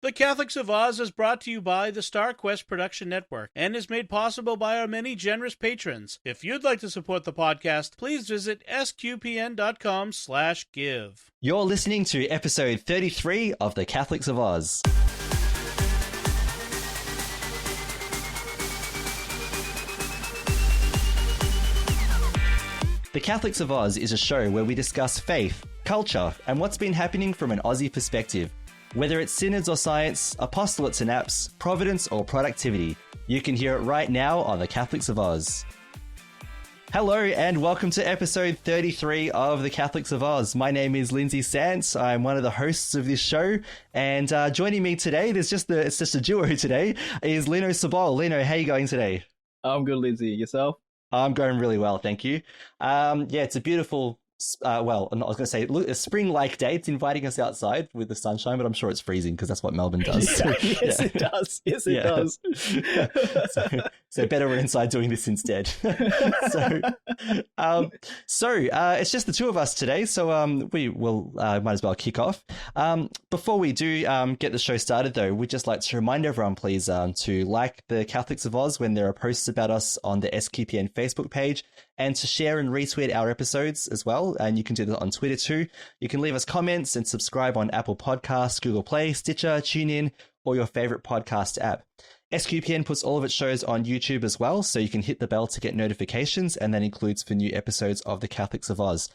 The Catholics of Oz is brought to you by the Star Quest Production Network and is made possible by our many generous patrons. If you'd like to support the podcast, please visit sqpn.com/give. You're listening to episode 33 of The Catholics of Oz. The Catholics of Oz is a show where we discuss faith, culture, and what's been happening from an Aussie perspective. Whether it's synods or science, apostolates and apps, providence or productivity, you can hear it right now on The Catholics of Oz. Hello and welcome to episode 33 of The Catholics of Oz. My name is Lindsay Sants. I'm one of the hosts of this show, and joining me today, it's just a duo today, is Lino Sabol. Lino, how are you going today? I'm good, Lindsay. Yourself? I'm going really well, thank you. It's a beautiful, I was going to say, a spring-like day. It's inviting us outside with the sunshine, but I'm sure it's freezing because that's what Melbourne does. It does. Yes, it does. So better we're inside doing this instead. So it's just the two of us today, so we will might as well kick off. Before we do get the show started, though, we'd just like to remind everyone, please, to like the Catholics of Oz when there are posts about us on the SQPN Facebook page, and to share and retweet our episodes as well. And you can do that on Twitter too. You can leave us comments and subscribe on Apple Podcasts, Google Play, Stitcher, TuneIn, or your favorite podcast app. SQPN puts all of its shows on YouTube as well, so you can hit the bell to get notifications, and that includes for new episodes of The Catholics of Oz.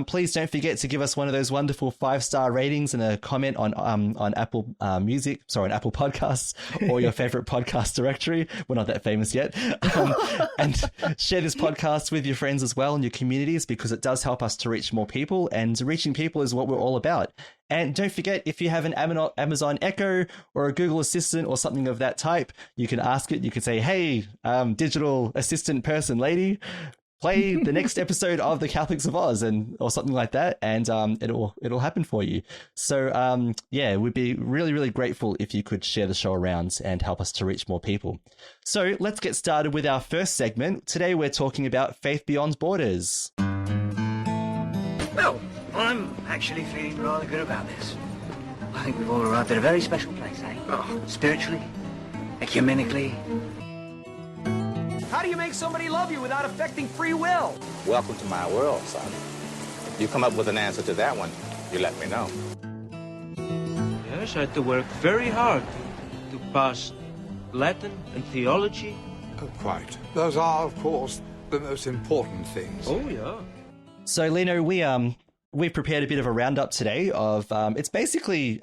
Please don't forget to give us one of those wonderful 5-star ratings and a comment on Apple on Apple Podcasts or your favorite podcast directory. We're not that famous yet. And share this podcast with your friends as well and your communities, because it does help us to reach more people, and reaching people is what we're all about. And don't forget, if you have an Amazon Echo or a Google Assistant or something of that type, you can ask it. You can say, hey, digital assistant person lady, play the next episode of The Catholics of Oz, or something like that, and it'll happen for you. So we'd be really, really grateful if you could share the show around and help us to reach more people. So let's get started with our first segment. Today we're talking about Faith Beyond Borders. Well, I'm actually feeling rather good about this. I think we've all arrived at a very special place, eh? Oh. Spiritually, ecumenically. How do you make somebody love you without affecting free will? Welcome to my world, son. If you come up with an answer to that one, you let me know. Yes, I had to work very hard to pass Latin and theology. Oh, quite. Those are, of course, the most important things. Oh, yeah. So, Lino, we've prepared a bit of a roundup today of it's basically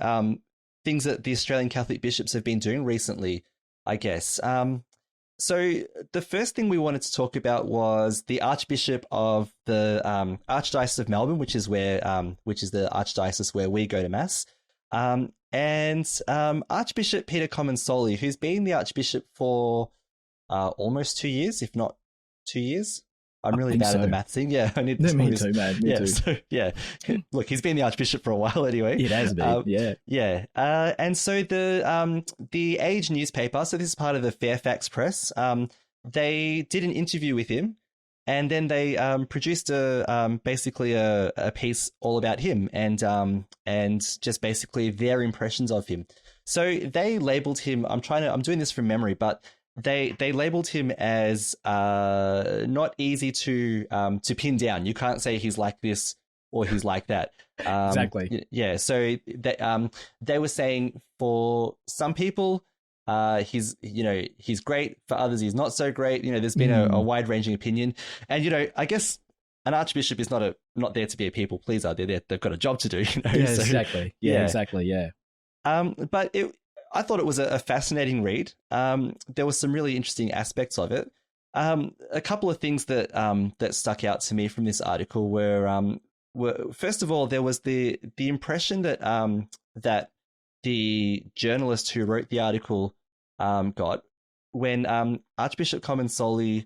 things that the Australian Catholic bishops have been doing recently, I guess. So the first thing we wanted to talk about was the Archbishop of the Archdiocese of Melbourne, which is the archdiocese where we go to Mass, and Archbishop Peter Comensoli, who's been the Archbishop for almost 2 years, if not 2 years. I'm really bad at the math thing. Yeah, I need to. Me too, man. Me too. So, look, he's been the Archbishop for a while anyway. It has been. Yeah. And so the Age newspaper, so this is part of the Fairfax Press, they did an interview with him, and then they produced basically a piece all about him and just basically their impressions of him. So they labeled him. I'm doing this from memory, but they labeled him as not easy to pin down. You can't say he's like this or he's like that. Exactly. Yeah. So they were saying for some people, he's great. For others, he's not so great. There's been a wide ranging opinion, and I guess an archbishop is not there to be a people pleaser. They've got a job to do. Yeah, so, exactly. Yeah, exactly. Yeah. But I thought it was a fascinating read. There were some really interesting aspects of it. A couple of things that stuck out to me from this article were first of all, there was the impression that the journalist who wrote the article got when Archbishop Comensoli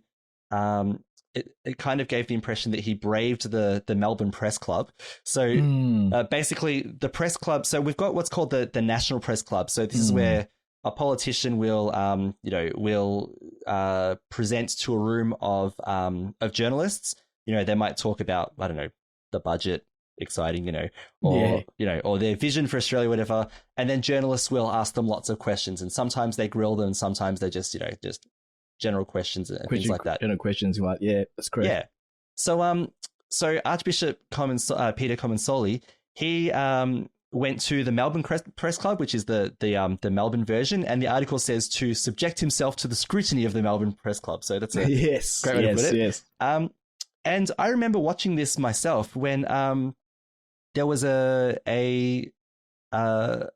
it kind of gave the impression that he braved the Melbourne Press Club. So basically the press club, so we've got what's called the National Press Club. So this is where a politician will present to a room of journalists. They might talk about, I don't know, the budget, exciting, or or their vision for Australia, whatever. And then journalists will ask them lots of questions, and sometimes they grill them, sometimes they just just general questions and things like that. General questions, like, yeah, that's correct. Yeah. So Archbishop Peter Comensoli, he went to the Melbourne Press Club, which is the Melbourne version, and the article says to subject himself to the scrutiny of the Melbourne Press Club. So that's a great way to put it. Yes. And I remember watching this myself when there was a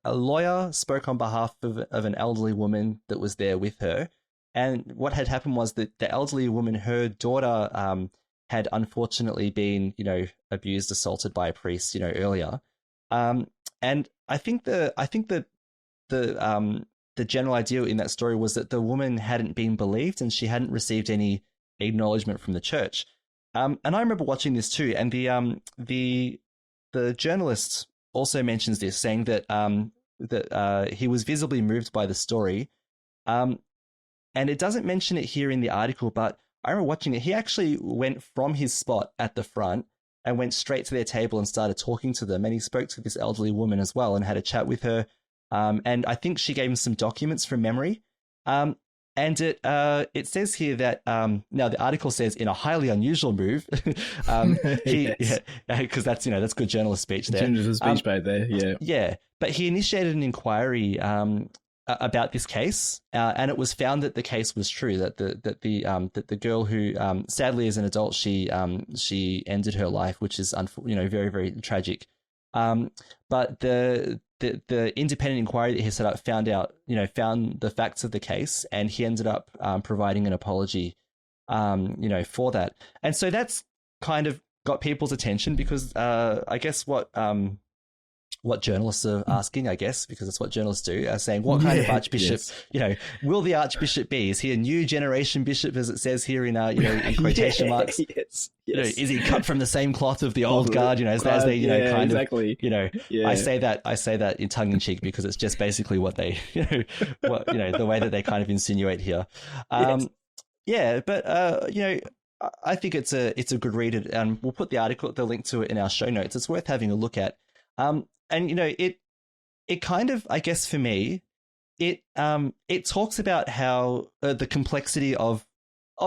lawyer spoke on behalf of an elderly woman that was there with her, and what had happened was that the elderly woman, her daughter, had unfortunately been abused, assaulted by a priest earlier. And I think the general idea in that story was that the woman hadn't been believed and she hadn't received any acknowledgement from the church. And I remember watching this too, and the journalist also mentions this, saying that he was visibly moved by the story. And it doesn't mention it here in the article, but I remember watching it. He actually went from his spot at the front and went straight to their table and started talking to them. And he spoke to this elderly woman as well and had a chat with her. And I think she gave him some documents from memory. And it says here that now the article says in a highly unusual move, because that's good journalist speech there. Journalist speech right there, yeah. Yeah, but he initiated an inquiry about this case, and it was found that the case was true. That the girl who sadly as an adult she ended her life, which is very, very tragic. But the independent inquiry that he set up found the facts of the case, and he ended up providing an apology, for that. And so that's kind of got people's attention because I guess what journalists are asking, I guess, because that's what journalists do, are saying, what kind of archbishop, will the archbishop be? Is he a new generation bishop, as it says here in in quotation marks? Yes. Is he cut from the same cloth of the old guard, as they, kind exactly. of, I say that in tongue in cheek because it's just basically what they, the way that they kind of insinuate here. Yeah, but, I think it's a good read, and we'll put the link to it in our show notes. It's worth having a look at. And it kind of, I guess for me, it talks about how the complexity of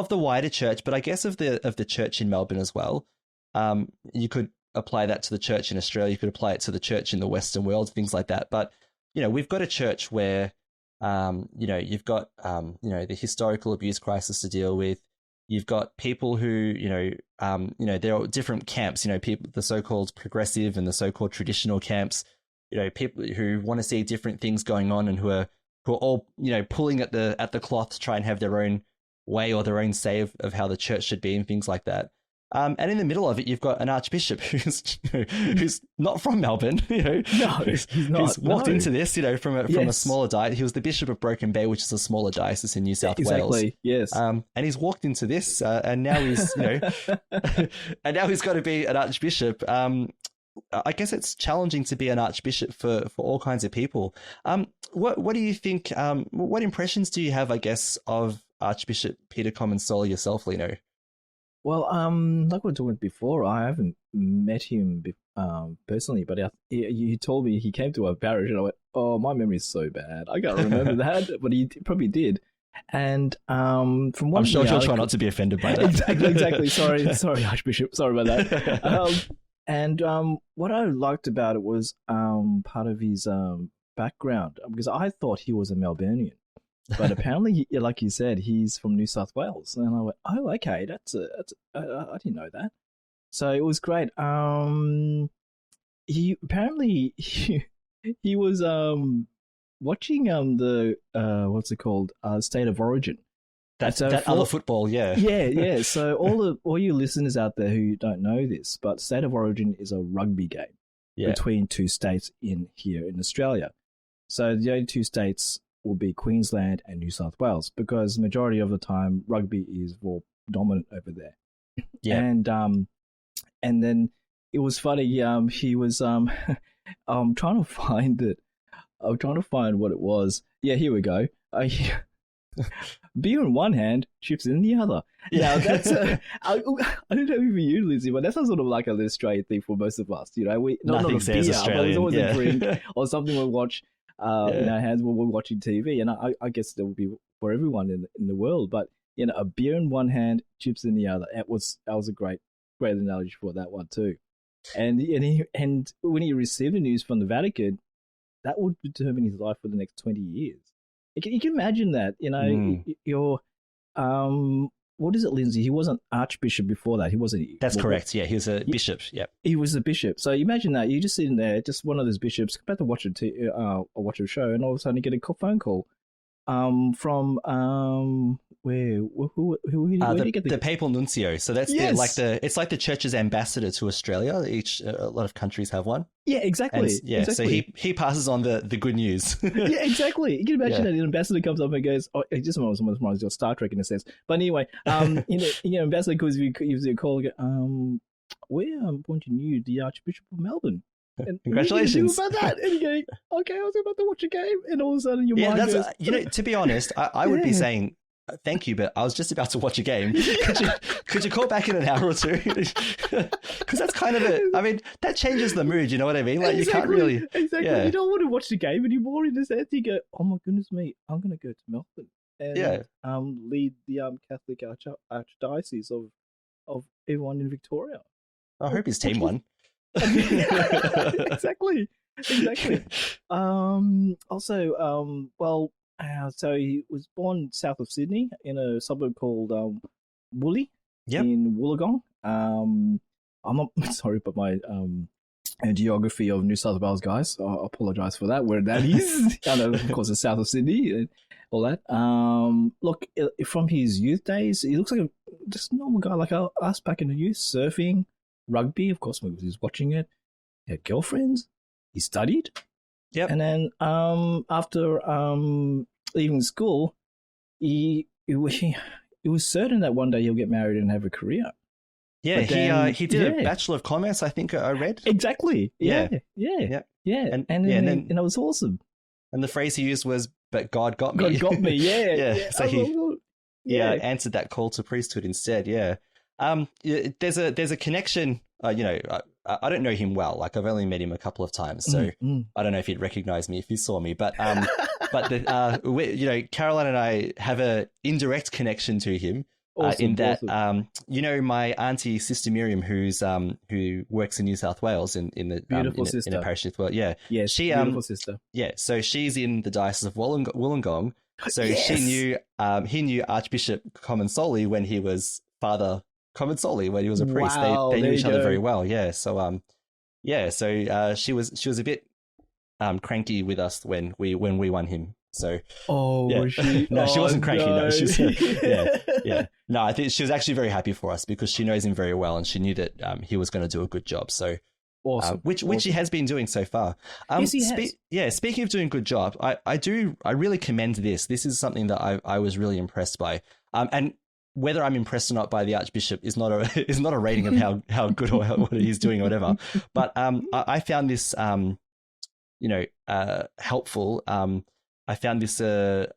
the wider church, but I guess of the church in Melbourne as well. You could apply that to the church in Australia. You could apply it to the church in the Western world, things like that. But we've got a church where you've got the historical abuse crisis to deal with. You've got people who, there are different camps, people, the so-called progressive and the so-called traditional camps, people who want to see different things going on and who are all, pulling at the cloth to try and have their own way or their own say of how the church should be and things like that. And in the middle of it, you've got an archbishop who's not from Melbourne, who's walked into this, from a smaller diocese. He was the Bishop of Broken Bay, which is a smaller diocese in New South Wales. Yes. And he's walked into this, and now he's, and now he's got to be an archbishop. I guess it's challenging to be an archbishop for all kinds of people. What do you think? What impressions do you have, I guess, of Archbishop Peter Comensoli yourself, Lino? Well, like we were talking before, I haven't met him personally, but you told me he came to our parish, and I went, "Oh, my memory's so bad. I can't remember that," but he probably did. And from what I'm sure he'll try not to be offended by that. Exactly. Sorry, Archbishop. Sorry about that. And what I liked about it was part of his background, because I thought he was a Melburnian. But apparently, like you said, he's from New South Wales, and I went, "Oh, okay, I didn't know that." So it was great. He apparently he was watching the what's it called, State of Origin. Other football, yeah. Yeah. So all you listeners out there who don't know this, but State of Origin is a rugby game between two states here in Australia. So the only two states will be Queensland and New South Wales, because majority of the time rugby is more dominant over there. Yeah. And then it was funny. He was I'm trying to find it. I'm trying to find what it was. Yeah, here we go. Beer in one hand, chips in the other. Yeah. Now that's I don't know if you, Lizzie, but that's sort of like an Australian thing for most of us. You know, we not Nothing a says beer, but it's Australian. always Yeah. a drink or something we watch in our hands when we're watching TV. And I guess that would be for everyone in the world. But you know, a beer in one hand, chips in the other. That was a great analogy for that one too. And when he received the news from the Vatican, that would determine his life for the next 20 years. You can imagine that, you know, you're, what is it, Lindsay? He wasn't archbishop before that. He wasn't. That's correct. Yeah, he was a bishop. Yep. He was a bishop. So imagine that. You're just sitting there, just one of those bishops, about to watch a show, and all of a sudden you get a phone call from where did you get the papal nuncio. So that's Yes. it's like the church's ambassador to Australia. A lot of countries have one. Yeah, exactly. And, yeah, exactly. so he passes on the good news. Yeah, exactly. You can imagine that an ambassador comes up and goes, "Oh, it just reminds you of Star Trek in a sense." But anyway, ambassador gives you a call. And go, we're appointing you the Archbishop of Melbourne. And Congratulations. what do you do about that? And you go, okay, I was about to watch a game, and all of a sudden your mind that's goes, to be honest, I would be saying thank you, but I was just about to watch a game. Could you call back in an hour or two? Because that's kind of it. I mean, that changes the mood. You know what I mean? Like you can't really You don't want to watch the game anymore. In the sense, you go, oh my goodness me, I'm going to go to Melbourne and lead the Catholic Archdiocese of everyone in Victoria. I hope his team won. Exactly. So he was born south of Sydney in a suburb called Woolly in Wollongong. I'm not sorry, but my geography of New South Wales, guys, I apologise for that. Where that is, I know, of course, it's south of Sydney and all that. Look, from his youth days, he looks like just a normal guy like us back in the youth, surfing. Rugby, of course, when he was watching it. He had girlfriends. He studied. Yep. And then after leaving school, he was certain that one day he'll get married and have a career. Yeah, he did a Bachelor of Commerce, I think I read. Exactly. Yeah. And it was awesome. And the phrase he used was, "But God got me." God got me. Yeah. So he answered that call to priesthood instead. Yeah. There's a connection. I don't know him well. Like I've only met him a couple of times, so I don't know if he'd recognize me if he saw me. But Caroline and I have a indirect connection to him in that my auntie Sister Miriam, who works in New South Wales in the beautiful sister in a parish as well. Yeah, she beautiful sister. Yeah, so she's in the diocese of Wollongong. So he knew Archbishop Comensoli when he was Father Comensoli, when he was a priest. Wow, they knew each other very well. Yeah. So she was a bit cranky with us when we won him. So was she? No, she wasn't cranky. No. No, she's No, I think she was actually very happy for us because she knows him very well and she knew that he was going to do a good job. So awesome. Which he has been doing so far. Yes, he has. Speaking of doing a good job, I really commend this. This is something that I was really impressed by. And whether I'm impressed or not by the Archbishop is not a rating of how good or what he's doing or whatever. But I found this helpful. I found this that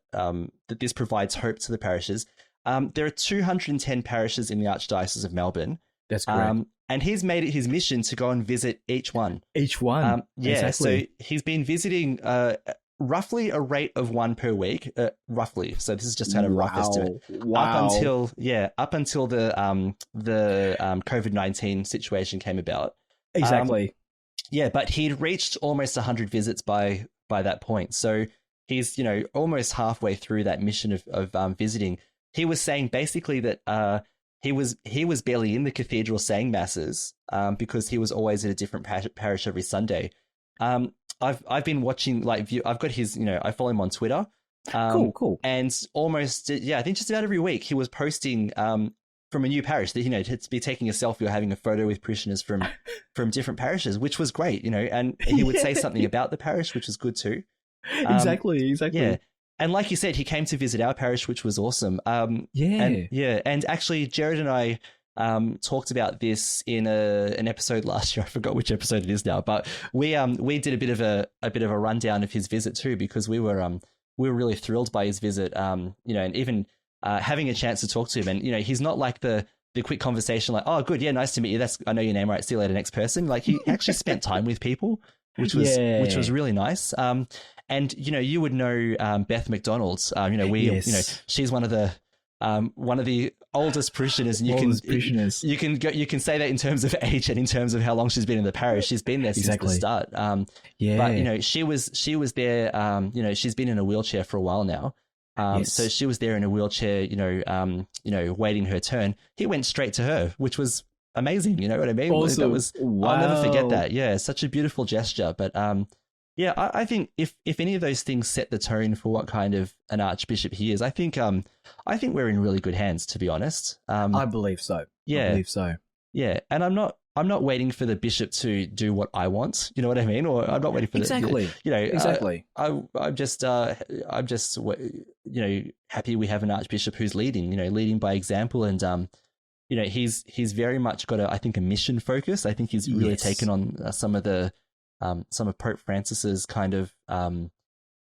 this provides hope to the parishes. There are 210 parishes in the Archdiocese of Melbourne. That's correct. And he's made it his mission to go and visit each one. Exactly. So he's been visiting roughly a rate of one per week, roughly. So this is just kind of a rough estimate. Wow. Up until the COVID-19 situation came about. Exactly. But he'd reached almost 100 visits by that point. So he's almost halfway through that mission of visiting. He was saying basically that he was barely in the cathedral saying masses because he was always at a different parish every Sunday. I've been watching I've got his I follow him on Twitter. Cool. And almost I think just about every week he was posting from a new parish that to be taking a selfie or having a photo with parishioners from different parishes, which was great. And he would say something about the parish, which was good too. Exactly. Yeah. And like you said, he came to visit our parish, which was awesome. And actually, Jared and I talked about this in an episode last year. I forgot which episode it is now, but we did a bit of a rundown of his visit too, because we were we were really thrilled by his visit. And even having a chance to talk to him, and he's not like the quick conversation, like, oh, good, yeah, nice to meet you. I know your name, right? See you later, next person. Like, he actually spent time with people, which was really nice. And you would know Beth McDonald. She's one of the oldest parishioners, and you can say that in terms of age and in terms of how long she's been in the parish. She's been there since the start. But she was there. She's been in a wheelchair for a while now. So she was there in a wheelchair, waiting her turn. He went straight to her, which was amazing. You know what I mean? Awesome. That was, wow. I'll never forget that. Yeah, such a beautiful gesture. But I think if any of those things set the tone for what kind of an archbishop he is, I think we're in really good hands, to be honest. I believe so. Yeah, I believe so. Yeah, and I'm not waiting for the bishop to do what I want. You know what I mean? Or I'm not waiting for exactly. Exactly. I'm just happy we have an archbishop who's leading by example, and he's very much got a mission focus. I think he's really taken on some of Pope Francis's kind of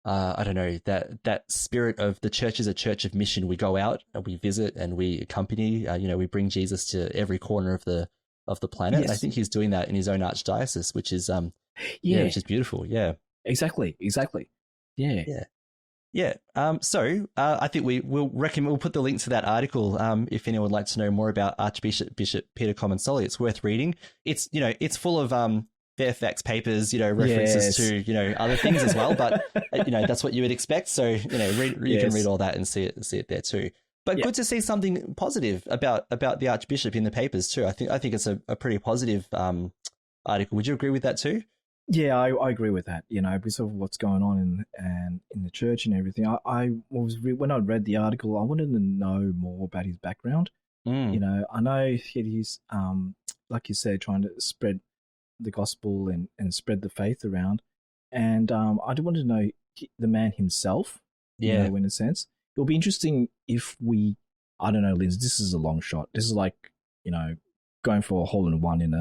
that spirit of the church is a church of mission. We go out and we visit and we accompany. We bring Jesus to every corner of the planet. Yes. I think he's doing that in his own archdiocese, which is which is beautiful. Yeah, exactly. Yeah. So I think we'll put the link to that article if anyone would like to know more about Archbishop Peter Comensoli. It's worth reading. It's full of Fairfax papers, references to other things as well. But that's what you would expect. So you can read all that and see it there too. But good to see something positive about the Archbishop in the papers too. I think it's a pretty positive article. Would you agree with that too? Yeah, I agree with that. Because of what's going on in the church and everything. When I read the article, I wanted to know more about his background. I know he's like you said, trying to spread the gospel and spread the faith around, and I do want to know the man himself. In a sense. It'll be interesting if I don't know, Liz, this is a long shot. This is like, going for a hole in one in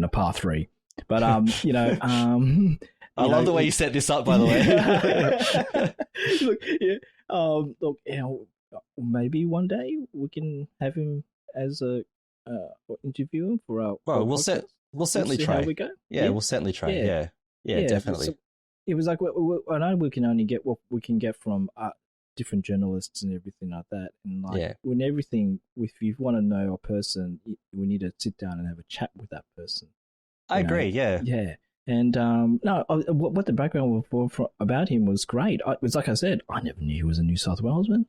a par 3. But, I love the way you set this up, by the way. Look, maybe one day we can have him as a interviewer for our podcast. We'll certainly try. How we go. Yeah, we'll certainly try. Yeah, definitely. So it was like, I know we can only get what we can get from different journalists and everything like that. And when everything, if you want to know a person, we need to sit down and have a chat with that person. I agree. Yeah. Yeah. And what the background about him was great. It was like I said, I never knew he was a New South Walesman.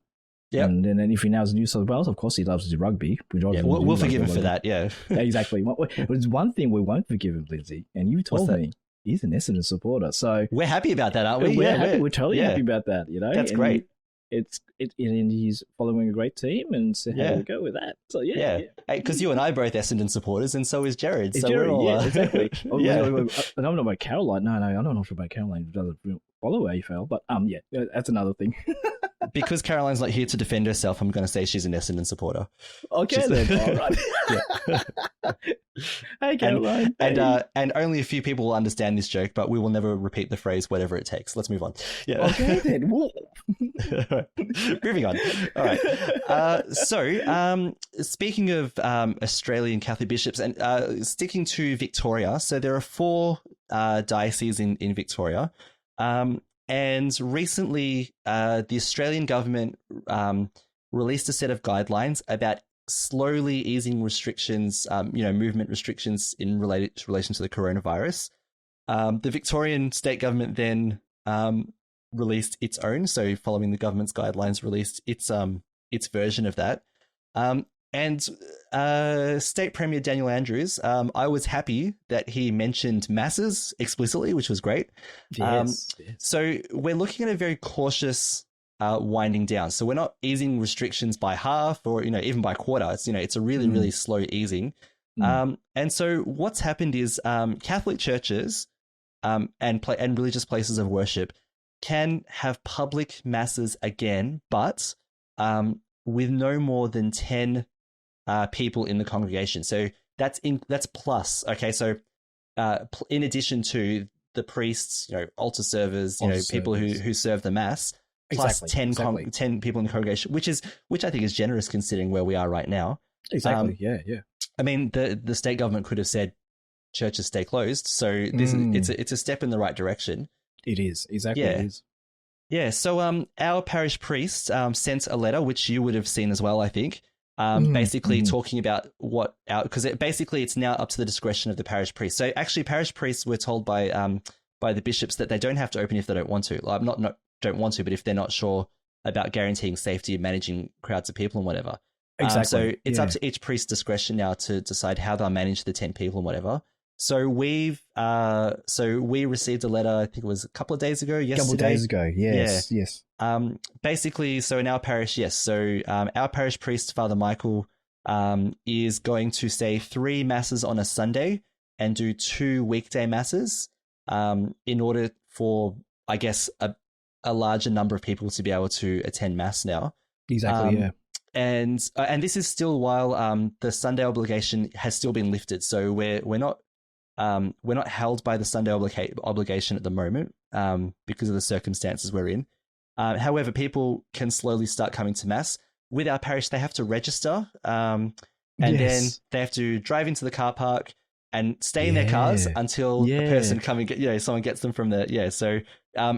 Yeah. And then if he now is New South Wales, of course he loves his rugby. We'll forgive him for that. Yeah. Exactly. There's one thing we won't forgive him, Lindsay, and you told me. He's an Essendon supporter, so we're happy about that, aren't we? We're totally happy about that. That's great. And he's following a great team, and so how do we go with that? So because you and I are both Essendon supporters, and so is Jared. So Jared, we're all exactly. And I'm not about Caroline. No, I'm not sure about Caroline. Who doesn't follow AFL, but that's another thing. Because Caroline's not here to defend herself, I'm going to say she's an Essendon supporter. Okay, then. All right. Hey, Caroline. And only a few people will understand this joke, but we will never repeat the phrase "whatever it takes." Let's move on. Yeah. Okay, then. Moving on. All right. So, speaking of Australian Catholic bishops, and sticking to Victoria, so there are 4 dioceses in Victoria. And recently, the Australian government released a set of guidelines about slowly easing restrictions, movement restrictions in relation to the coronavirus. The Victorian state government then released its own, so following the government's guidelines, released its version of that. And State Premier Daniel Andrews, I was happy that he mentioned masses explicitly, which was great. Yes. So we're looking at a very cautious winding down. So we're not easing restrictions by half or even by quarter. It's a really really slow easing. And so what's happened is Catholic churches and religious places of worship can have public masses again, but with no more than 10 people in the congregation. So that's plus. Okay, so in addition to the priests, altar servers, people who serve the mass, plus Exactly. 10 people in the congregation, which I think is generous considering where we are right now. Exactly. Yeah. I mean, the state government could have said churches stay closed. So it's a step in the right direction. It is. Exactly. Yeah. It is. Yeah. So our parish priest sent a letter, which you would have seen as well, I think, basically talking about because it's now up to the discretion of the parish priest. So actually, parish priests were told by the bishops that they don't have to open if they don't want to. Like, not don't want to, but if they're not sure about guaranteeing safety and managing crowds of people and whatever. Exactly. So it's up to each priest's discretion now to decide how they'll manage the 10 people and whatever. So we received a letter, I think it was a couple of days ago, yesterday. A couple of days ago, yes, yeah. yes. Basically, so in our parish, yes. So our parish priest, Father Michael, is going to say 3 masses on a Sunday and do 2 weekday masses in order for, I guess, a larger number of people to be able to attend mass now. Exactly, yeah. And this is still while the Sunday obligation has still been lifted. So we're not held by the Sunday obligation at the moment because of the circumstances we're in. However, people can slowly start coming to mass. With our parish, they have to register, and then they have to drive into the car park and stay in their cars until a person someone gets them from the So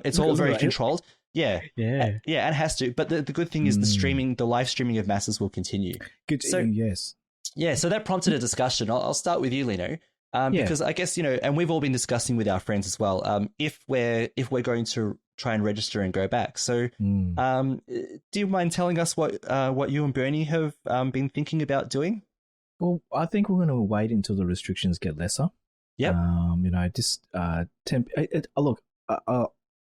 it's all very controlled. Yeah, and it has to. But the good thing is the live streaming of masses will continue. Good. So, yes. Yeah, so that prompted a discussion. I'll start with you, Lino, because I guess and we've all been discussing with our friends as well. If we're going to try and register and go back. So, do you mind telling us what you and Bernie have been thinking about doing? Well, I think we're going to wait until the restrictions get lesser. Yep. Look,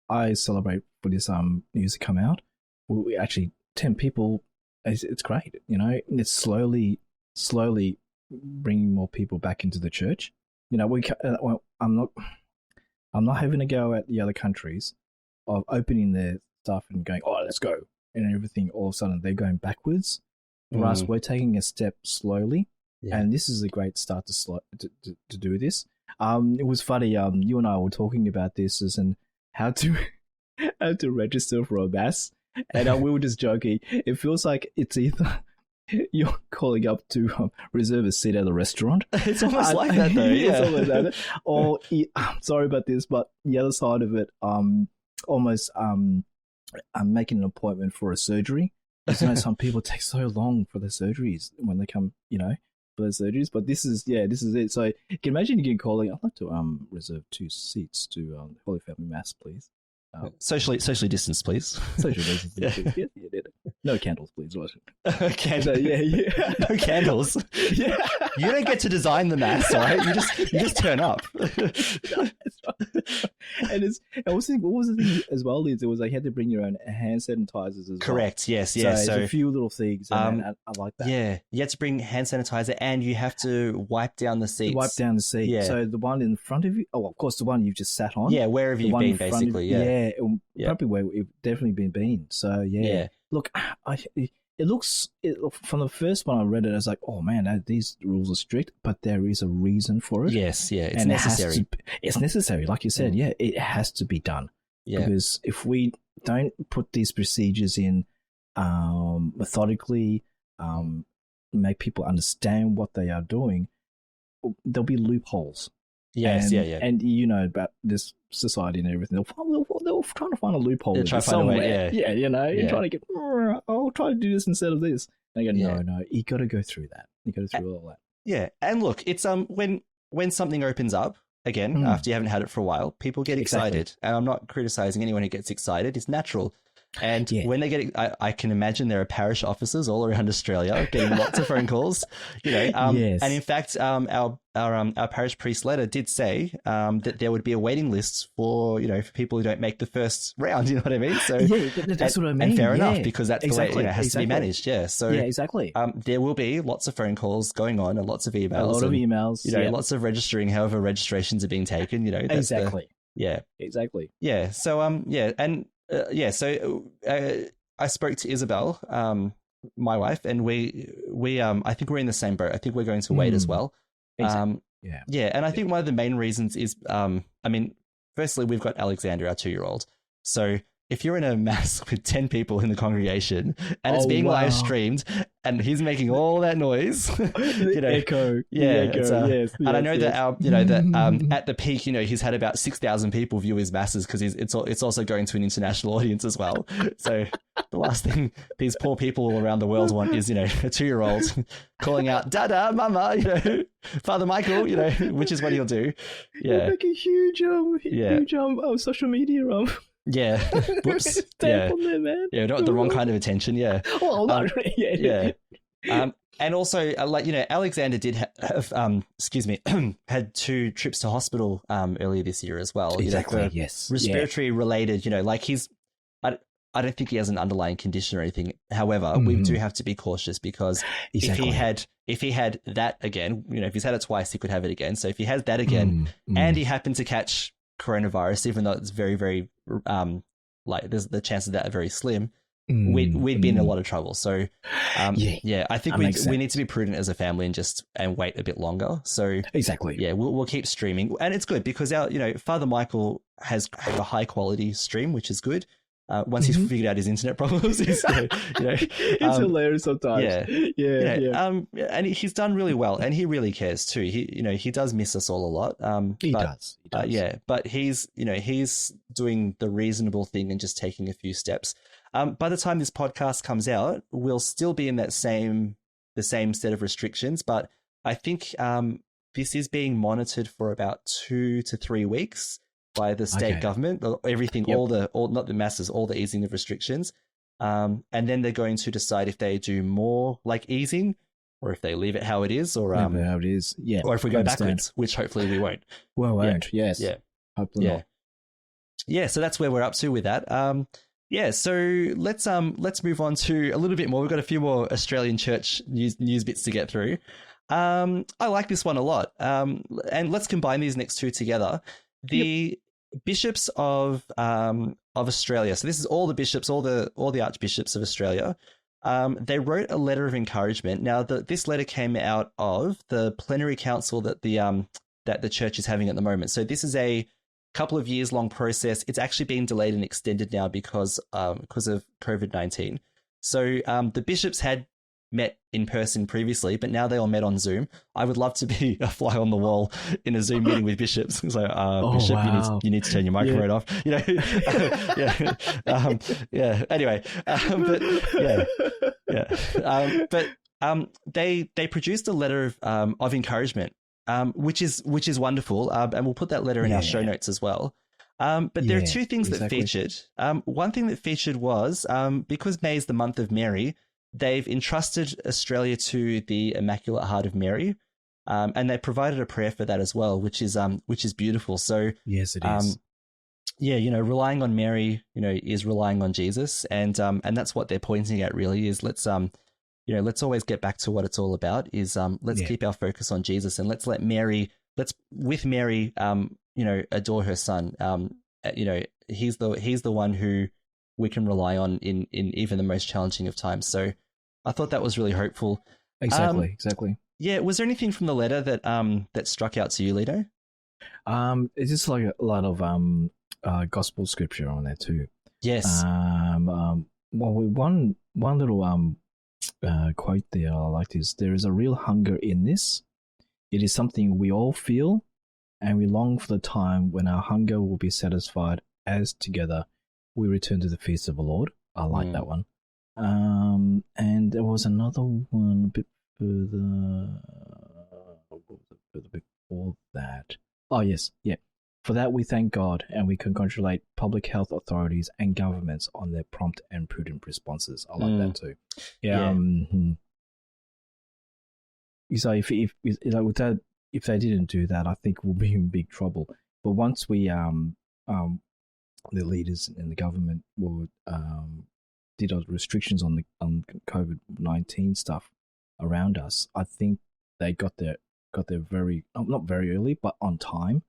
I celebrate for this news to come out. We actually 10 people. It's great. It's slowly bringing more people back into the church. I'm not having a go at the other countries of opening their stuff and going, oh, let's go, and everything. All of a sudden they're going backwards. For us, we're taking a step slowly, and this is a great start to do this. It was funny. You and I were talking about this and how to register for a mass, and we were just joking. It feels like it's either you're calling up to reserve a seat at a restaurant. It's almost like that, though. Yeah. It's almost like that. Or I'm sorry about this, but the other side of it, almost I'm making an appointment for a surgery. Some people take so long for their surgeries when they come, for their surgeries. But this is it. So you can imagine you can call in. I'd like to reserve 2 seats to Holy Family Mass, please. Socially distanced, please. Social distancing, please. Yeah. No candles, please. Candles. Yeah. No candles. Yeah. You don't get to design the mass, all right? You just turn up. And what was the thing as well is it was like you had to bring your own hand sanitizers as well. Correct. Yes. So there's a few little things. And I like that. Yeah. You had to bring hand sanitizer and you have to wipe down the seats. Wipe down the seat. Yeah. So the one in front of you. Oh, of course, the one you've just sat on. Yeah. Wherever you've been, basically. Yeah. Probably where we've definitely been. So yeah. Look, it looks from the first one I read it, I was like, oh man, these rules are strict, but there is a reason for it. Yes, it's necessary. It's necessary, like you said. Yeah, it has to be done. Yeah. Because if we don't put these procedures in methodically, make people understand what they are doing, there'll be loopholes. Yes, and about this society and everything. They'll trying to find a loophole. They'll try to find a way, you're trying to get. I'll try to do this instead of this. And they go, no, you got to go through that. You got to go through all that. Yeah, and look, it's when something opens up again after you haven't had it for a while, people get excited, and I'm not criticizing anyone who gets excited. It's natural. And when they get, I can imagine there are parish officers all around Australia getting lots of phone calls, And in fact, our parish priest letter did say that there would be a waiting list for for people who don't make the first round. You know what I mean? So that's what I mean. And fair enough, because that's the way it has to be managed. Yeah. So exactly. There will be lots of phone calls going on and lots of emails. A lot of emails. Lots of registering. However, registrations are being taken. Exactly. Exactly. Yeah. So So I spoke to Isabel, my wife, and we I think we're in the same boat. I think we're going to wait as well. Exactly. And I think one of the main reasons is, firstly, we've got Alexander, our 2-year-old. So if you're in a mass with 10 people in the congregation and it's being live streamed and he's making all that noise, the echo. Yes, and I know that at the peak, he's had about 6,000 people view his masses because it's also going to an international audience as well. So the last thing these poor people all around the world want is, a 2-year-old calling out, Dada, Mama, Father Michael, which is what he'll do. Yeah. Like a huge social media Yeah. Whoops. Stamp on there, man. Yeah, not the wrong kind of attention. Yeah. Well, not really. Yeah. And also, Alexander did have, had 2 trips to hospital earlier this year as well. Exactly. Yes. Respiratory related. I don't think he has an underlying condition or anything. However, we do have to be cautious because if he had that again, if he's had it twice, he could have it again. So if he has that again, and he happened to catch coronavirus, even though it's very, very there's the chances of that are very slim, we'd be in a lot of trouble. So I think we need to be prudent as a family and wait a bit longer. So exactly, we'll keep streaming, and it's good because our Father Michael has a high quality stream, which is good. Once he's figured out his internet problems, it's hilarious sometimes. And he's done really well, and he really cares too. He does miss us all a lot. He does. But he's doing the reasonable thing and just taking a few steps. By the time this podcast comes out, we'll still be in the same set of restrictions, but I think this is being monitored for about 2 to 3 weeks by the state government, everything, all not the masses, all the easing of restrictions. And then they're going to decide if they do more easing or if they leave it how it is or how it is. Yeah. Or if we go backwards, which hopefully we won't. Well, won't. Yes. Yeah. Hopefully not. Yeah. So that's where we're up to with that. So let's move on to a little bit more. We've got a few more Australian church news bits to get through. I like this one a lot. And let's combine these next 2 together. The bishops of Australia. So this is all the bishops, all the archbishops of Australia. They wrote a letter of encouragement. Now, this letter came out of the plenary council that the church is having at the moment. So this is a couple of years long process. It's actually been delayed and extended now because of COVID-19. So the bishops had met in person previously, but now they all met on Zoom. I would love to be a fly on the wall in a Zoom meeting with bishops. So, Bishop, wow. you need to turn your microphone off. Anyway, they produced a letter of encouragement, which is wonderful, and we'll put that letter in our show notes as well. But there are 2 things that featured. One thing that featured was because May is the month of Mary. They've entrusted Australia to the Immaculate Heart of Mary, and they provided a prayer for that as well, which is beautiful. So yes, it is. Relying on Mary, is relying on Jesus, and that's what they're pointing at. Really, is let's always get back to what it's all about. Is let's keep our focus on Jesus, and let's with Mary, adore her Son. He's the one who we can rely on in even the most challenging of times. So I thought that was really hopeful. Exactly. Yeah. Was there anything from the letter that struck out to you, Lito? It's just like a lot of gospel scripture on there too. Yes. One little quote there I liked is, "There is a real hunger in this. It is something we all feel, and we long for the time when our hunger will be satisfied as together we return to the feast of the Lord." I like that one. And there was another one a bit further before that. Oh, yes. Yeah. For that, we thank God, and we congratulate public health authorities and governments on their prompt and prudent responses. I like that too. Yeah. So if they didn't do that, I think we'll be in big trouble. But once we the leaders in the government did restrictions on COVID-19 stuff around us, I think they got there very not very early, but on time,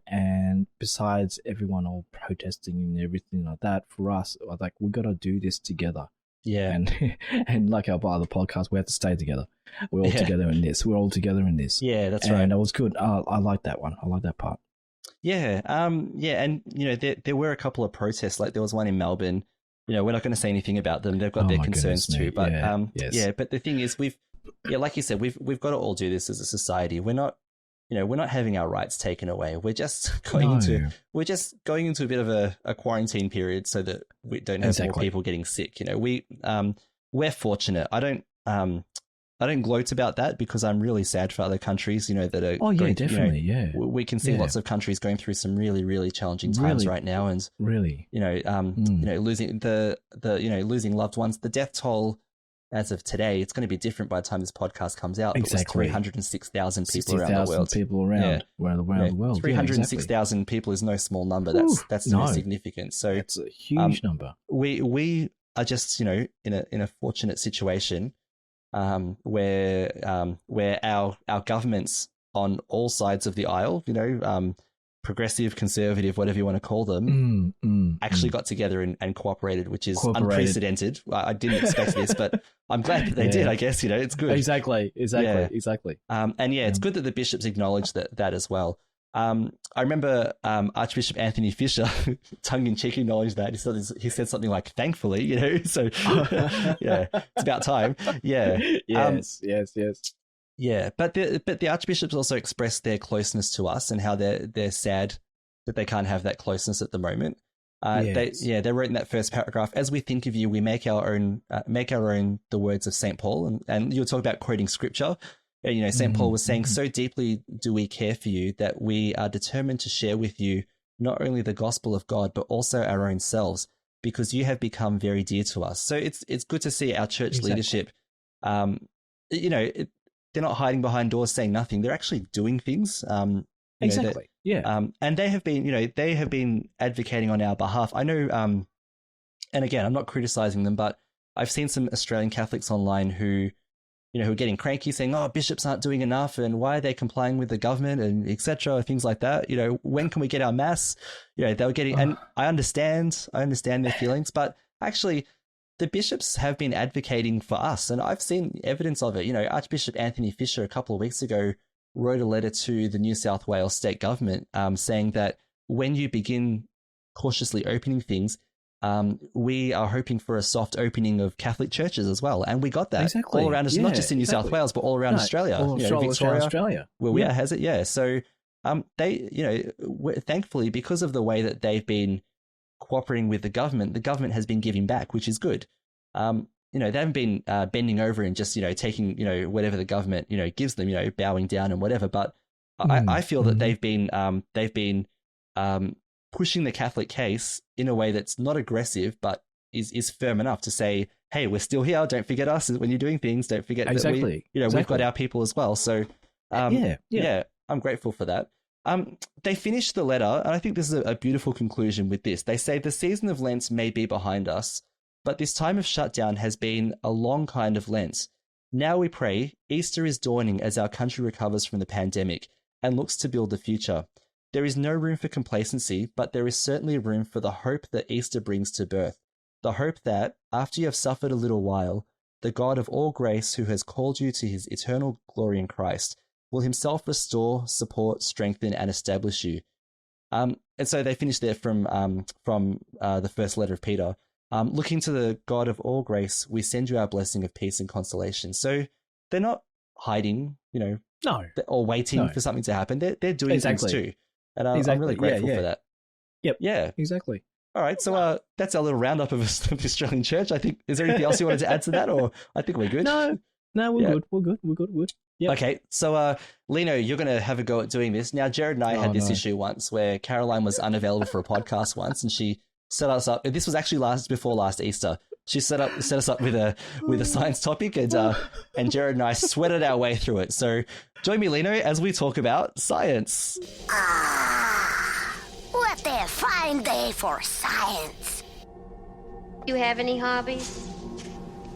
And besides everyone all protesting and everything like that, for us, we got to do this together. Yeah, and like our other podcast, we have to stay together. We're all together in this. We're all together in this. Yeah, that's right. And it was good. I like that one. I like that part. Yeah, and there were a couple of protests. Like there was one in Melbourne. We're not going to say anything about them. They've got their concerns too. But but the thing is, like you said, we've got to all do this as a society. We're not having our rights taken away. We're just going into a bit of a quarantine period so that we don't have more people getting sick. We're fortunate. I don't gloat about that because I'm really sad for other countries, that are. Oh yeah, definitely. We can see lots of countries going through some really, really challenging times right now, and losing losing loved ones. The death toll as of today, it's going to be different by the time this podcast comes out. Exactly, 306,000 people around the world. People around the world. 306,000 people is no small number. That's significant. So it's a huge number. We are just in a fortunate situation. Where our governments on all sides of the aisle, progressive, conservative, whatever you want to call them, actually got together and cooperated, which is unprecedented. I didn't expect this, but I'm glad that they did. I guess it's good. Exactly. It's good that the bishops acknowledged that as well. I remember Archbishop Anthony Fisher, tongue-in-cheek, acknowledged that. He said something like, thankfully, so it's about time. Yeah. Yes. Yeah, but the archbishops also expressed their closeness to us and how they're sad that they can't have that closeness at the moment. They wrote in that first paragraph, as we think of you, we make our own the words of St. Paul. And you'll talk about quoting scripture. St. Paul was saying, so deeply do we care for you that we are determined to share with you not only the gospel of God, but also our own selves, because you have become very dear to us. So it's good to see our church leadership, they're not hiding behind doors saying nothing. They're actually doing things. And they have been advocating on our behalf. I know, and again, I'm not criticizing them, but I've seen some Australian Catholics online who are getting cranky saying, oh, bishops aren't doing enough and why are they complying with the government and etc. Things like that. When can we get our mass? They were getting, and I understand their feelings, but actually the bishops have been advocating for us and I've seen evidence of it. Archbishop Anthony Fisher a couple of weeks ago wrote a letter to the New South Wales state government saying that when you begin cautiously opening things, we are hoping for a soft opening of Catholic churches as well. And we got that all around us, not just in New South Wales, but all around Australia. Victoria, where we has it. Yeah. So they, thankfully, because of the way that they've been cooperating with the government has been giving back, which is good. They haven't been bending over and just, taking, whatever the government, gives them, bowing down and whatever. But I feel that they've been pushing the Catholic case in a way that's not aggressive, but is firm enough to say, hey, we're still here. Don't forget us when you're doing things. Don't forget that we've got our people as well. So, I'm grateful for that. They finished the letter, and I think this is a beautiful conclusion with this. They say the season of Lent may be behind us, but this time of shutdown has been a long kind of Lent. Now we pray Easter is dawning as our country recovers from the pandemic and looks to build the future. There is no room for complacency, but there is certainly room for the hope that Easter brings to birth. The hope that, after you have suffered a little while, the God of all grace who has called you to his eternal glory in Christ will himself restore, support, strengthen, and establish you. And so they finish there from the first letter of Peter. Looking to the God of all grace, we send you our blessing of peace and consolation. So they're not hiding, or waiting for something to happen. They're doing things too. And I'm really grateful for that. Yep. Yeah. Exactly. All right. So that's our little roundup of the Australian Church. I think, is there anything else you wanted to add to that, or I think we're good? No, we're good. Yep. Okay. So, Lino, you're going to have a go at doing this. Now, Jared and I had this issue once where Caroline was unavailable for a podcast once, and she set us up. This was actually before last Easter. She set us up with a science topic, and Jared and I sweated our way through it. So join me, Lino, as we talk about science. What a fine day for science. You have any hobbies?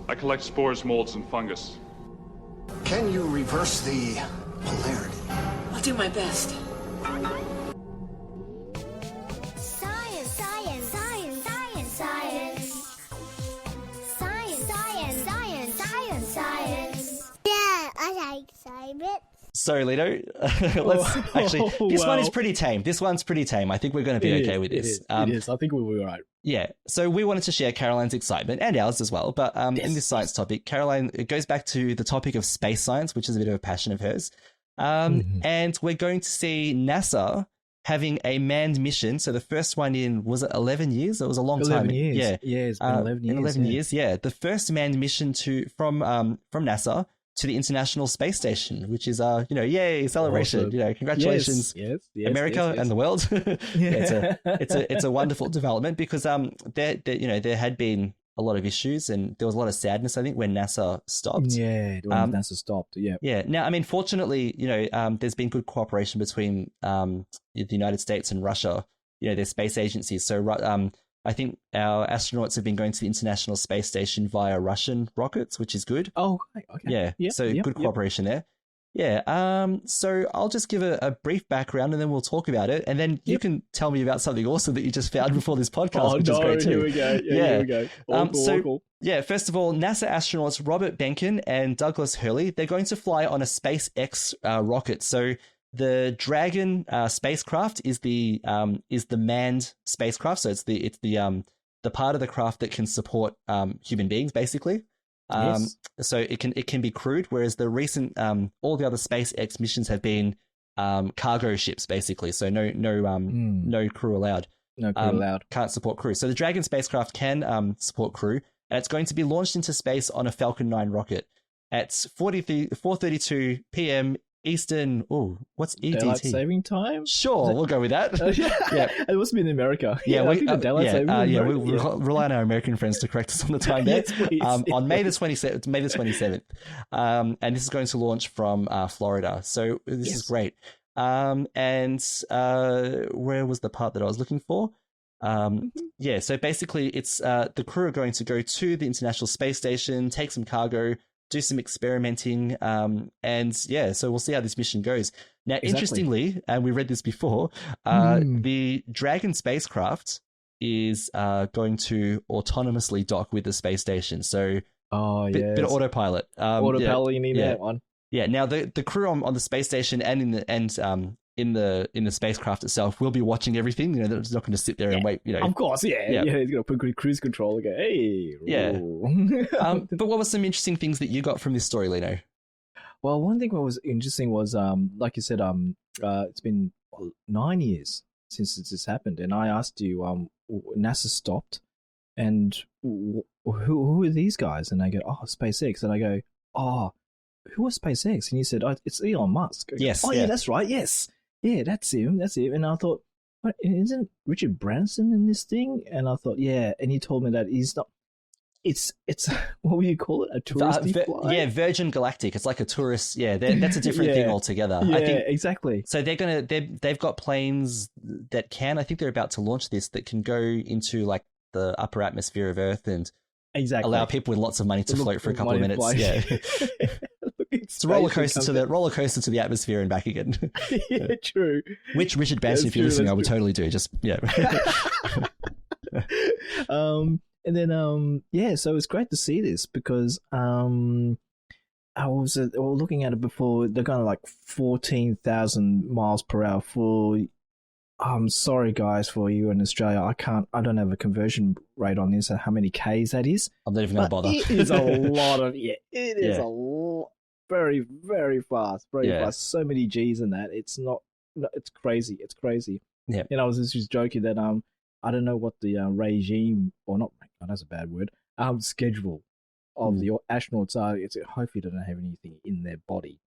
I collect spores, molds, and fungus. Can you reverse the polarity? I'll do my best. Science. Yeah, I like science. So, Lito, let's actually. This one is pretty tame. This one's pretty tame. I think we're going to be okay with this. It is. I think we'll be all right. Yeah. So we wanted to share Caroline's excitement and ours as well. But in this science topic, Caroline, it goes back to the topic of space science, which is a bit of a passion of hers. And we're going to see NASA having a manned mission. So the first one in, was it 11 years? It was a long 11 time. Years. Yeah. Yeah, it's been 11 years. 11 years, yeah. The first manned mission from NASA to the International Space Station, which is yay, celebration. Awesome. Congratulations, yes, America and the world. It's a wonderful development because there had been a lot of issues and there was a lot of sadness, I think, when NASA stopped. Yeah, when NASA stopped. Yeah. Yeah. Now, I mean, fortunately, there's been good cooperation between the United States and Russia. Their space agencies. So I think our astronauts have been going to the International Space Station via Russian rockets, which is good. Oh, okay. Yeah. So good cooperation there. Yeah. So I'll just give a brief background and then we'll talk about it. And then you can tell me about something awesome that you just found before this podcast, which is great too. Here we go. Here we go. Cool. Yeah, first of all, NASA astronauts Robert Behnken and Douglas Hurley, they're going to fly on a SpaceX rocket. So the Dragon spacecraft is the manned spacecraft. So it's the part of the craft that can support human beings, basically. So it can be crewed, whereas the recent all the other SpaceX missions have been cargo ships, basically. So no crew allowed. No crew allowed. Can't support crew. So the Dragon spacecraft can support crew, and it's going to be launched into space on a Falcon 9 rocket at 4:32 p.m. Eastern. Oh, what's EDT? Daylight saving time? Sure, we'll go with that. Yeah. It must be in America. Yeah, I think the daylight saving time. We rely on our American friends to correct us on the time there. Yes, please. On May the 27th. And this is going to launch from Florida. So this is great. And where was the part that I was looking for? Yeah, so basically it's the crew are going to go to the International Space Station, take some cargo, do some experimenting, and yeah, so we'll see how this mission goes. Now, interestingly, and we read this before, the Dragon spacecraft is going to autonomously dock with the space station. So, bit of autopilot. Autopilot, you need that one. Yeah. Now, the crew on the space station and in the spacecraft itself will be watching everything. They're just not going to sit there and wait. Of course, yeah. He's going to put good cruise control and go, hey. Yeah. But what were some interesting things that you got from this story, Lino? Well, one thing that was interesting was, like you said, it's been 9 years since this happened, and I asked you, NASA stopped, and who are these guys? And they go, SpaceX, and I go, who was SpaceX? And you said, it's Elon Musk. Yes. Yeah, that's right. Yes. Yeah, that's him. And I thought, what, isn't Richard Branson in this thing? And I thought, yeah. And he told me that he's not. It's what would you call it? A touristy flight? Yeah, Virgin Galactic. It's like a tourist. Yeah, that's a different thing altogether. Yeah, I think, exactly. So they've got planes that can. I think they're about to launch this that can go into like the upper atmosphere of Earth and allow people with lots of money to float for a couple of minutes. Yeah. It's a roller coaster to the atmosphere and back again. Yeah, true. Which Richard Branson, if you're listening, I would totally do. Just and then so it's great to see this because I was looking at it before. They're going to like 14,000 miles per hour for. I'm sorry, guys, for you in Australia. I don't have a conversion rate on this. How many Ks that is? I'm not even going to bother. It is a lot of It is a lot. Very, very fast. Very fast. So many Gs in that. It's not. It's crazy. It's crazy. Yeah. And I was just joking that I don't know what the regime or not. That's a bad word. Schedule of the astronauts are. It's hopefully they don't have anything in their body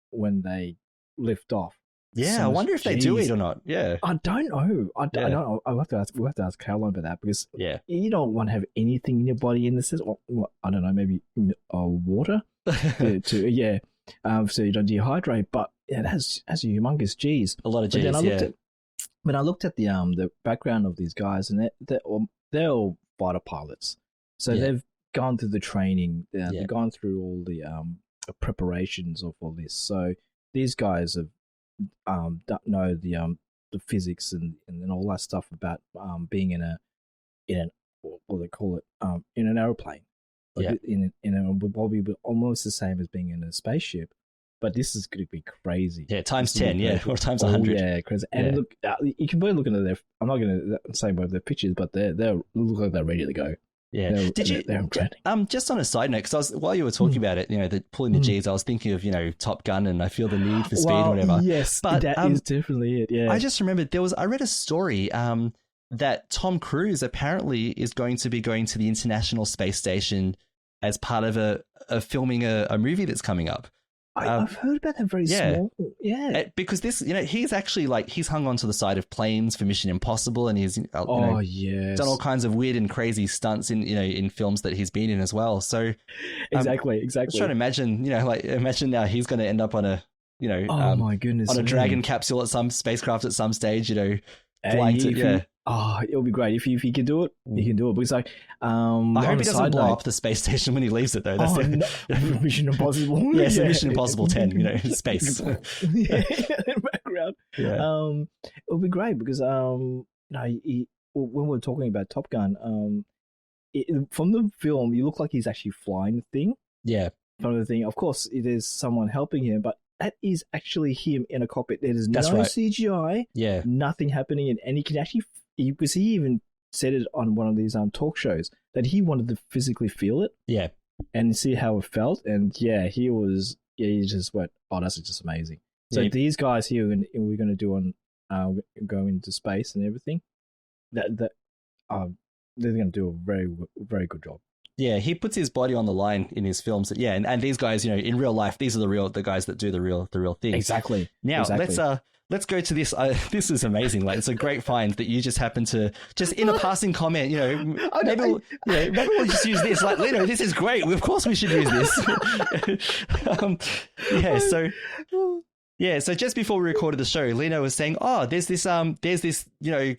when they lift off. Yeah, I wonder if they do it or not. Yeah, I don't know. I don't know. We'll have to ask Caroline about that because you don't want to have anything in your body in the sense. I don't know, maybe water so you don't dehydrate. But it has a humongous G's. A lot of G's. But I looked at the background of these guys, and they're all fighter pilots. So they've gone through the training. They've gone through all the preparations of all this. So these guys have. Don't know the physics and all that stuff about being in what they call it in an aeroplane. Like in a would probably be almost the same as being in a spaceship, But this is going to be crazy. Yeah, times 10, or times 100. Yeah, crazy. And look, you can probably look into their. I'm not going to say about their pictures, but they look like they're ready to go. Yeah. They're just on a side note, because while you were talking about it, the pulling the G's, I was thinking of Top Gun, and I feel the need for speed or whatever. Yes, but that is definitely it. Yeah, I just remembered I read a story that Tom Cruise apparently is going to be going to the International Space Station as part of a filming a movie that's coming up. I've heard about that very small. Yeah. Because this, he's actually he's hung on to the side of planes for Mission Impossible, and he's done all kinds of weird and crazy stunts in films that he's been in as well. So exactly. I was trying to imagine, imagine now he's going to end up on a, my goodness, on a Dragon capsule at some spacecraft at some stage, flying to, it'll be great if he can do it. He can do it because I hope he doesn't blow up the space station when he leaves it though. That's Mission Impossible. Mission Impossible 10. Space. In the background. Yeah. It'll be great because when we're talking about Top Gun, from the film, you look like he's actually flying the thing. Yeah. From the thing, of course, there's someone helping him, but that is actually him in a cockpit. There is no CGI. Yeah. Nothing happening, and he can actually. Because he even said it on one of these talk shows that he wanted to physically feel it, and see how it felt, and he just went, oh, that's just amazing. So these guys here, we're going to do on go into space and everything, that they're going to do a very, very good job. Yeah, he puts his body on the line in his films. Yeah, and these guys, in real life, these are the guys that do the real thing. Exactly. Now let's go to this. This is amazing. It's a great find that you just happen to just in a passing comment. Maybe we'll just use this. Lino, this is great. Of course, we should use this. So just before we recorded the show, Lino was saying, "Oh, there's this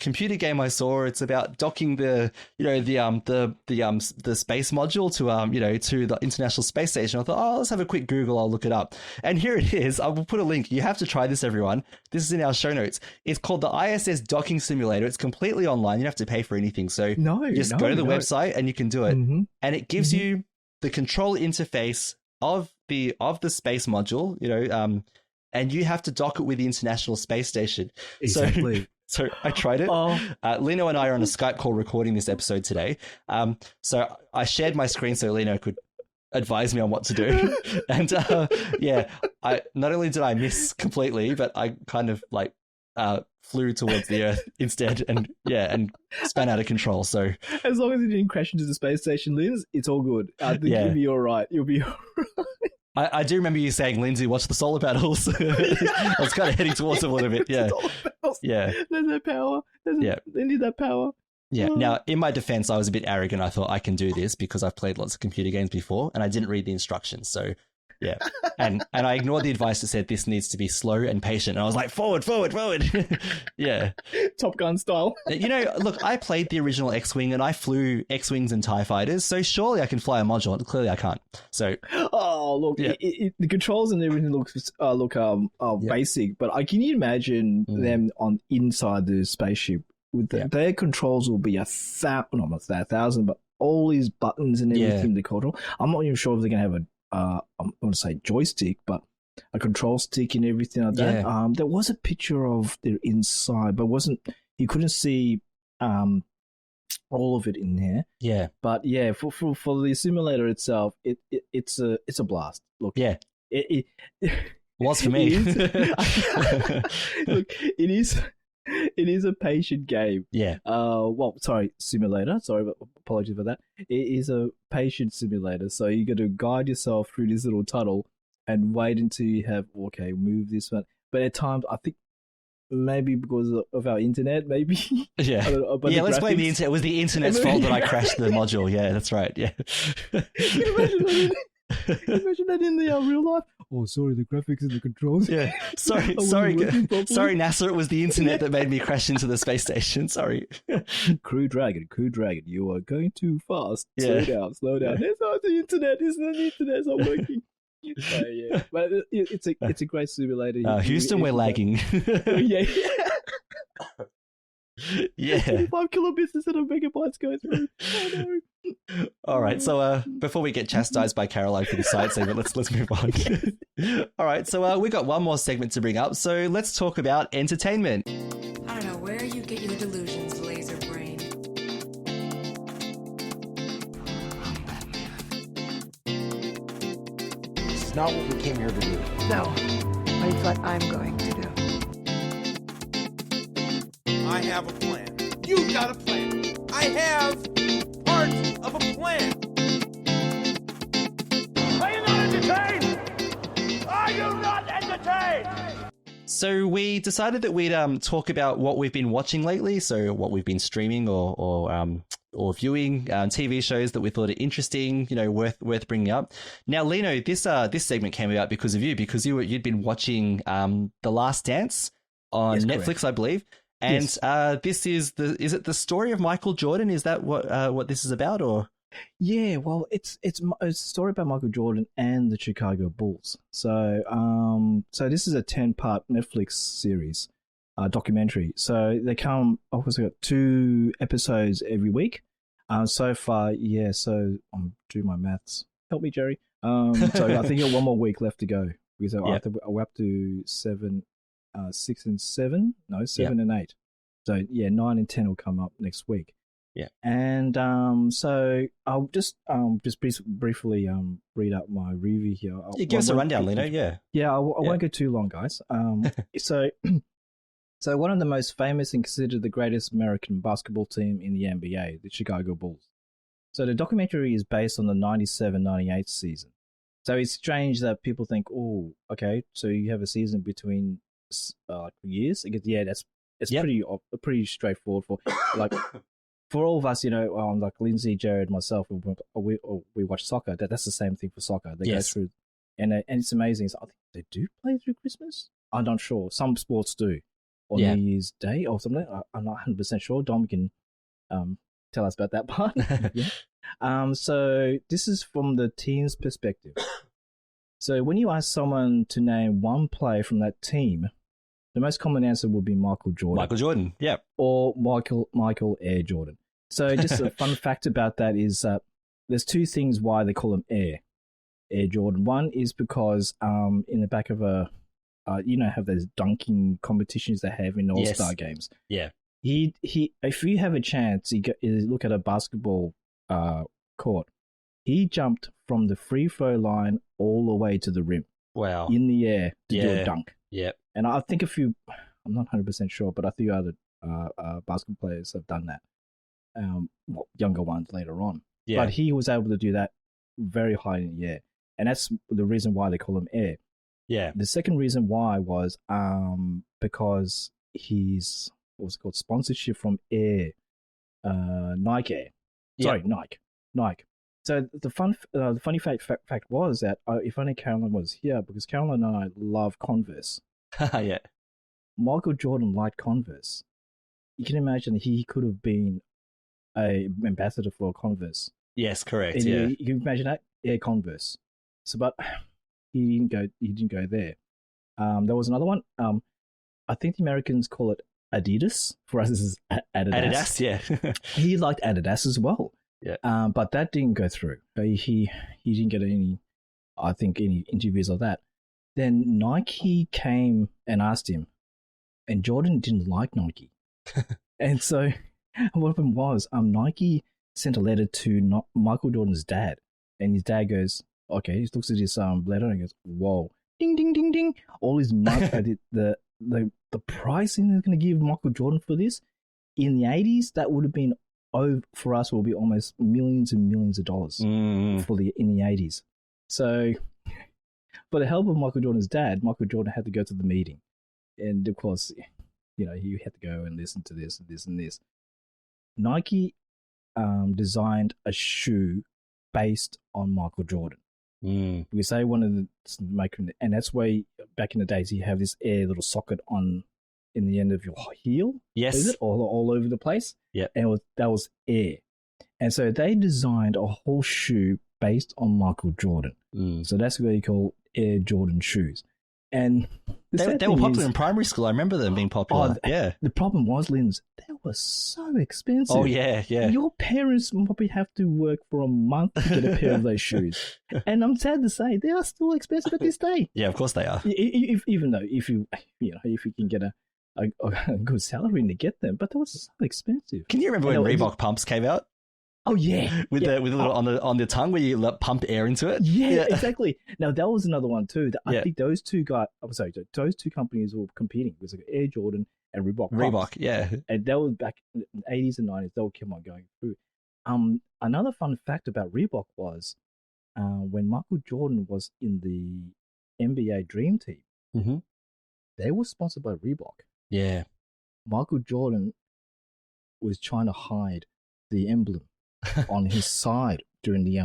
computer game I saw. It's about docking the space module to the International Space Station." I thought, "Oh, let's have a quick Google. I'll look it up." And here it is. I will put a link. You have to try this, everyone. This is in our show notes. It's called the ISS Docking Simulator. It's completely online. You don't have to pay for anything. So go to the website and you can do it. Mm-hmm. And it gives you the control interface of the space module. And you have to dock it with the International Space Station. Exactly. So I tried it. Lino and I are on a Skype call recording this episode today. So I shared my screen so Lino could advise me on what to do. And I not only did I miss completely, but I kind of flew towards the Earth instead, and spun out of control. So as long as it didn't crash into the space station, Liz, it's all good. I think you'll be all right. You'll be all right. I do remember you saying, Lindsay, watch the solar panels. I was kind of heading towards it a little bit. Yeah. Yeah. There's that power. They need that power. Yeah. Now, in my defense, I was a bit arrogant. I thought I can do this because I've played lots of computer games before and I didn't read the instructions. So, yeah. And I ignored the advice that said this needs to be slow and patient. And I was like, forward. Yeah. Top Gun style. Look, I played the original X-Wing and I flew X-Wings and TIE fighters. So surely I can fly a module. Clearly I can't. So. Oh, look, the controls and everything look basic, but can you imagine them on inside the spaceship with their controls will be 1,000, but all these buttons and everything to control. I'm not even sure if they're going to have I'm going to say joystick, but a control stick and everything like that. There was a picture of their inside, but you couldn't see all of it in there. Yeah. But yeah, for the simulator itself, it's a blast. Look. Yeah. It was for me. Look, it is a patient game. Yeah. Simulator. Sorry, apologies for that. It is a patient simulator. So you got to guide yourself through this little tunnel and wait until you have, move this one. But at times, I think maybe because of our internet, maybe. Yeah. Let's blame the internet. It was the internet's fault that I crashed the module. Yeah, that's right. Yeah. Can you imagine that in the real life? Oh, sorry, the graphics and the controls. Yeah, sorry, NASA. It was the internet that made me crash into the space station. Sorry. Crew Dragon, you are going too fast. Slow down. It's not the internet. The internet's not working. But it's a great simulator. Houston, we're lagging. Yeah. 25 kilobits instead of megabytes going through. Oh no. All right, so before we get chastised by Caroline for the science segment, let's move on. All right, so we got one more segment to bring up, so let's talk about entertainment. I don't know where you get your delusions, laser brain. This is not what we came here to do. No, but it's what I'm going to do. I have a plan. You've got a plan. I have part of a plan. Are you not entertained? Are you not entertained? So we decided that we'd talk about what we've been watching lately, so what we've been streaming or viewing, TV shows that we thought are interesting, worth bringing up. Now, Lino, this segment came about because of you, because you'd been watching The Last Dance on Netflix, correct. I believe. And yes. This is it the story of Michael Jordan? Is that what this is about, or? Yeah, well, it's a story about Michael Jordan and the Chicago Bulls. So this is a 10-part Netflix series, documentary. So they come, obviously, got 2 episodes every week. So far, yeah. So I'm doing my maths. Help me, Jerry. So I think I got 1 more week left to go because we're up to 7, 6 and 7. No, 7 and 8. So yeah, 9 and 10 will come up next week. Yeah, and so I'll just briefly read out my review here. Give us a rundown, Lino. Yeah, I won't go too long, guys. So one of the most famous and considered the greatest American basketball team in the NBA, the Chicago Bulls. So the documentary is based on the 97-98 season. So it's strange that people think, oh, okay, so you have a season between years. It's pretty straightforward for like. For all of us, like Lindsay, Jared, myself, we watch soccer. That's the same thing for soccer. They go through, and it's amazing. So I think they do play through Christmas. I'm not sure. Some sports do, or New Year's Day or something. I'm not 100% sure. Dom can tell us about that part. So this is from the team's perspective. So when you ask someone to name one player from that team, the most common answer would be Michael Jordan. Michael Jordan, yeah. Or Michael Air Jordan. So just a fun fact about that is there's 2 things why they call him Air Jordan. One is because in the back of a, have those dunking competitions they have in All-Star games. Yeah. He if you have a chance, you look at a basketball court, he jumped from the free throw line all the way to the rim. Wow. In the air to do a dunk. Yeah. And I think I'm not 100% sure, but I think other basketball players have done that. Younger ones later on. Yeah. But he was able to do that very high in the air. And that's the reason why they call him Air. Yeah. The second reason why was because he's, what's it called, sponsorship from Air, Nike Air. Sorry, Nike. So the funny fact was that if only Caroline was here, because Caroline and I love Converse. Yeah. Michael Jordan liked Converse. You can imagine he could have been a ambassador for Converse. Yes, correct. And yeah. You can imagine that Air Converse. So, but he didn't go there. There was another one. I think the Americans call it Adidas. For us, this is Adidas. Adidas, yeah. He liked Adidas as well. Yeah. But that didn't go through. He didn't get any interviews of that. Then Nike came and asked him, and Jordan didn't like Nike. And so what happened was Nike sent a letter to Michael Jordan's dad, and his dad goes, okay, he looks at his letter and goes, whoa, ding, ding, ding, ding. All his money, the pricing they're going to give Michael Jordan for this, in the 80s, that would have been, for us, will be almost millions and millions of dollars in the 80s. So, for the help of Michael Jordan's dad, Michael Jordan had to go to the meeting, and of course, he had to go and listen to this and this and this. Nike designed a shoe based on Michael Jordan because they wanted to make him, and that's why back in the days you have this air little socket on in the end of your heel. Yes, is it all over the place? Yeah, and that was air, and so they designed a whole shoe based on Michael Jordan. So that's what you call Air Jordan shoes. And they were popular in primary school. I remember them being popular. Yeah. The problem was, Linz, they were so expensive. Oh, yeah. Your parents probably have to work for a month to get a pair of those shoes. And I'm sad to say, they are still expensive at this day. Yeah, of course they are. Even though if you can get a good salary to get them, but they were so expensive. Can you remember when Reebok pumps came out? Oh yeah, with the little on the tongue where you pump air into it. Yeah, exactly. Now that was another one too. I think those two those two companies were competing. It was like Air Jordan and Reebok. Reebok, yeah. And that was back in the 80s and 90s. They would keep on going through. Another fun fact about Reebok was when Michael Jordan was in the NBA Dream Team, they were sponsored by Reebok. Yeah. Michael Jordan was trying to hide the emblem on his side during the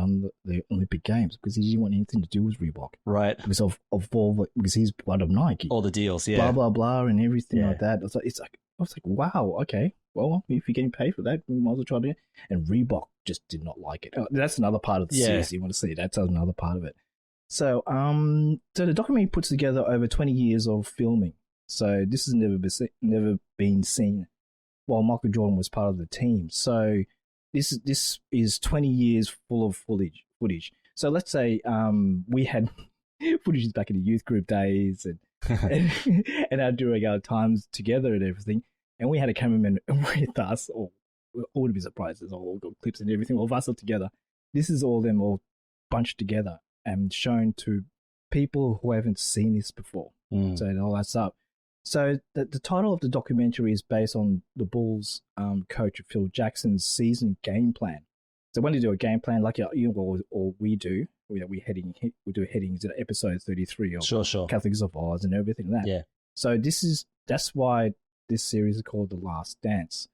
Olympic Games because he didn't want anything to do with Reebok. Right. Because of all, because he's part of Nike. All the deals, yeah. Blah, blah, blah, and everything like that. I was like, wow, okay. Well, if you're getting paid for that, we might as well try to do it. And Reebok just did not like it. That's another part of the series you want to see. That's another part of it. So, so the documentary puts together over 20 years of filming. So this has never been seen while Michael Jordan was part of the team. So this is 20 years full of footage. So let's say we had footage back in the youth group days and during our times together and everything. And we had a cameraman with us, or all to be surprises, all got clips and everything, all of us all together. This is all them all bunched together and shown to people who haven't seen this before. So all that's up. So the title of the documentary is based on the Bulls coach Phil Jackson's season game plan. So when you do a game plan, like or we do, we do headings in episode 33 of sure. Catholics of Oz and everything like that. Yeah. So that's why this series is called The Last Dance,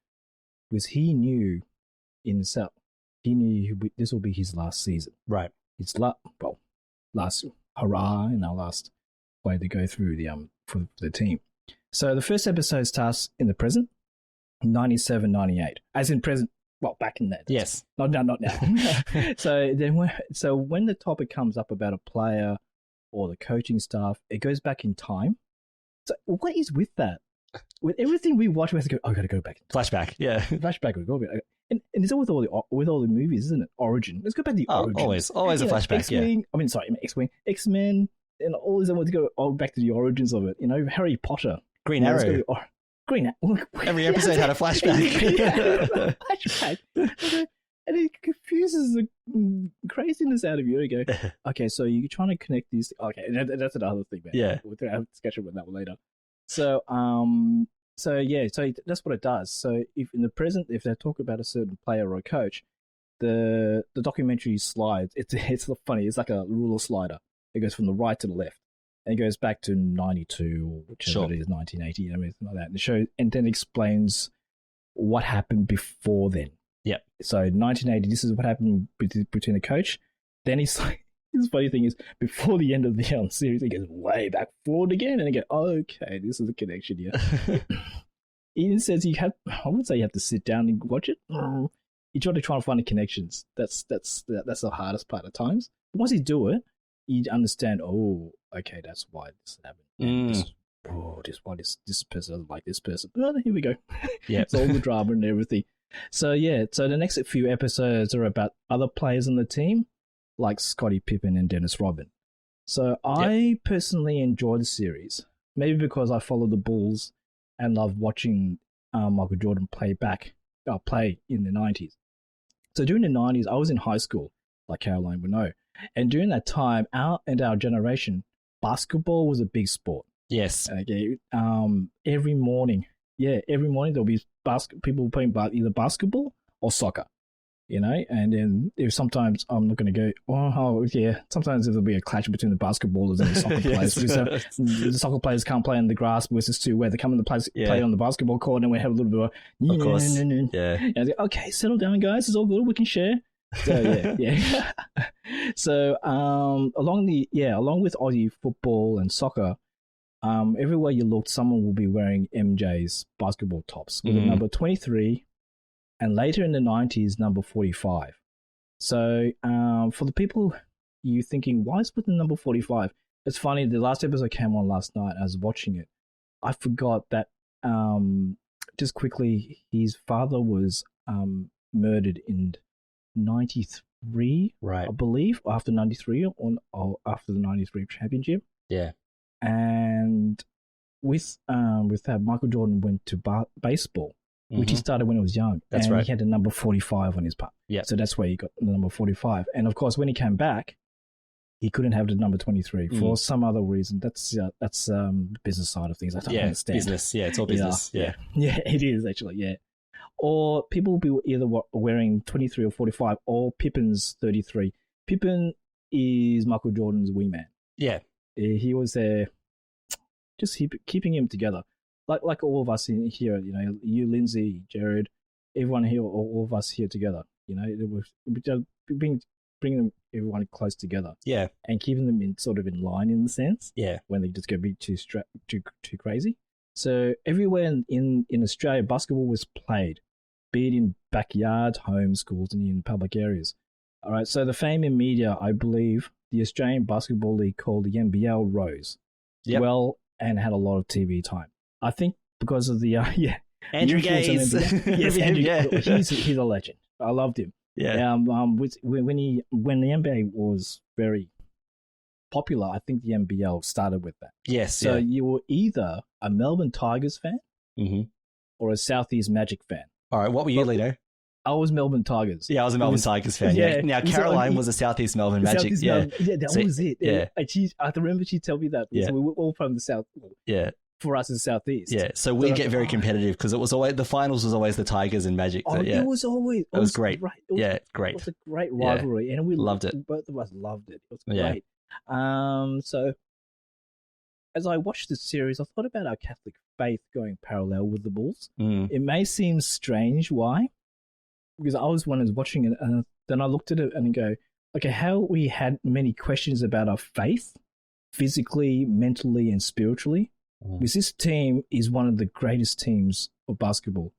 because he knew in himself, this will be his last season. Right. It's last hurrah and our last way to go through for the team. So the first episode starts in the present, 97, 98. As in present, well, back in that. Yes. Not now. So when the topic comes up about a player or the coaching staff, it goes back in time. So what is with that? With everything we watch, we have to go, I got to go back. Flashback, yeah. Flashback, we go back. And it's all with all the movies, isn't it? Origin. Let's go back to the origin. Always a flashback, X-Wing, X-Wing, X-Men, and all these. I want to go back to the origins of it. Harry Potter. Green Arrow. Every episode had a flashback. Flashback. And it confuses the craziness out of you. You go, okay, so you're trying to connect these. Okay, that's another thing, man. Yeah. We'll have a discussion about that one later. So, so that's what it does. So if in the present, if they talk about a certain player or a coach, the documentary slides. It's funny. It's like a ruler slider. It goes from the right to the left. And it goes back to 92 or whichever it is, 1980, everything like that. And then explains what happened before then. Yeah. So 1980, this is what happened between the coach. Then he's like, this funny thing is, before the end of the series, he goes way back forward again, and you go, okay, this is the connection here. Ian says I wouldn't say you have to sit down and watch it. You try to find the connections. That's the hardest part at times. But once you do it, you understand. Oh, okay, that's why this happened. This person doesn't like this person. Oh, here we go. Yeah, it's all the drama and everything. So so the next few episodes are about other players on the team, like Scottie Pippen and Dennis Rodman. So I personally enjoy the series, maybe because I follow the Bulls and love watching Michael Jordan play in the 90s. So during the 90s, I was in high school, like Caroline would know. And during that time, our generation, basketball was a big sport. Yes. Okay. Every morning there'll be people playing either basketball or soccer. And then if sometimes I'm not going to go, sometimes there'll be a clash between the basketballers and the soccer players. Because the soccer players can't play on the grass versus where they come in the play on the basketball court, and we have a little bit of course. Yeah. And I was like, okay, settle down, guys. It's all good. We can share. So yeah. So along with Aussie football and soccer, everywhere you looked, someone will be wearing MJ's basketball tops with a number 23. And later in the 90s, number 45. So for the people you thinking, why is with the number 45? It's funny. The last episode came on last night. I was watching it. I forgot that. Just quickly, his father was murdered in '93, right? I believe, after '93 or after the '93 championship. Yeah. And with that, Michael Jordan went to baseball, which he started when he was young. That's and right. He had the number 45 on his part. Yeah. So that's where he got the number 45. And of course, when he came back, he couldn't have the number 23 for some other reason. That's the business side of things. I don't understand. Business. Yeah, it's all business. Yeah. Yeah, it is actually. Yeah. Or people will be either wearing 23 or 45, or Pippen's 33. Pippen is Michael Jordan's wingman. Yeah. He was there, just keeping him together, like all of us in here. You know, you, Lindsay, Jared, everyone here, all of us here together. You know, it was bringing everyone close together. Yeah. And keeping them in line in the sense. Yeah. When they just go be too crazy. So everywhere in Australia, basketball was played, be it in backyards, homes, schools, and in public areas. All right. So the fame in media, I believe, the Australian Basketball League, called the NBL, rose well and had a lot of TV time. I think because of the Andrew Gaze. Yes, Andrew. He's a legend. I loved him. Yeah. When the NBA was very popular, I think the NBL started with that. Yes. So you were either a Melbourne Tigers fan or a Southeast Magic fan. All right. What were you, Lito? I was Melbourne Tigers. Yeah, I was a Melbourne Tigers fan. Yeah. Now Caroline was a Southeast Melbourne Magic. That was it. Yeah. I remember she told me that. Yeah. We were all from the South. Yeah. For us in Southeast. Yeah. So we get very competitive because it was always the finals was always the Tigers and Magic. Oh, yeah. It was always. It was great. Great. Great. It was a great rivalry, and we loved it. Both of us loved it. It was great. So as I watched this series, I thought about our Catholic faith going parallel with the Bulls. It may seem strange. Why? Because I was one who was watching it, and then I looked at it and go, okay, how we had many questions about our faith, physically, mentally, and spiritually. Because this team is one of the greatest teams of basketball,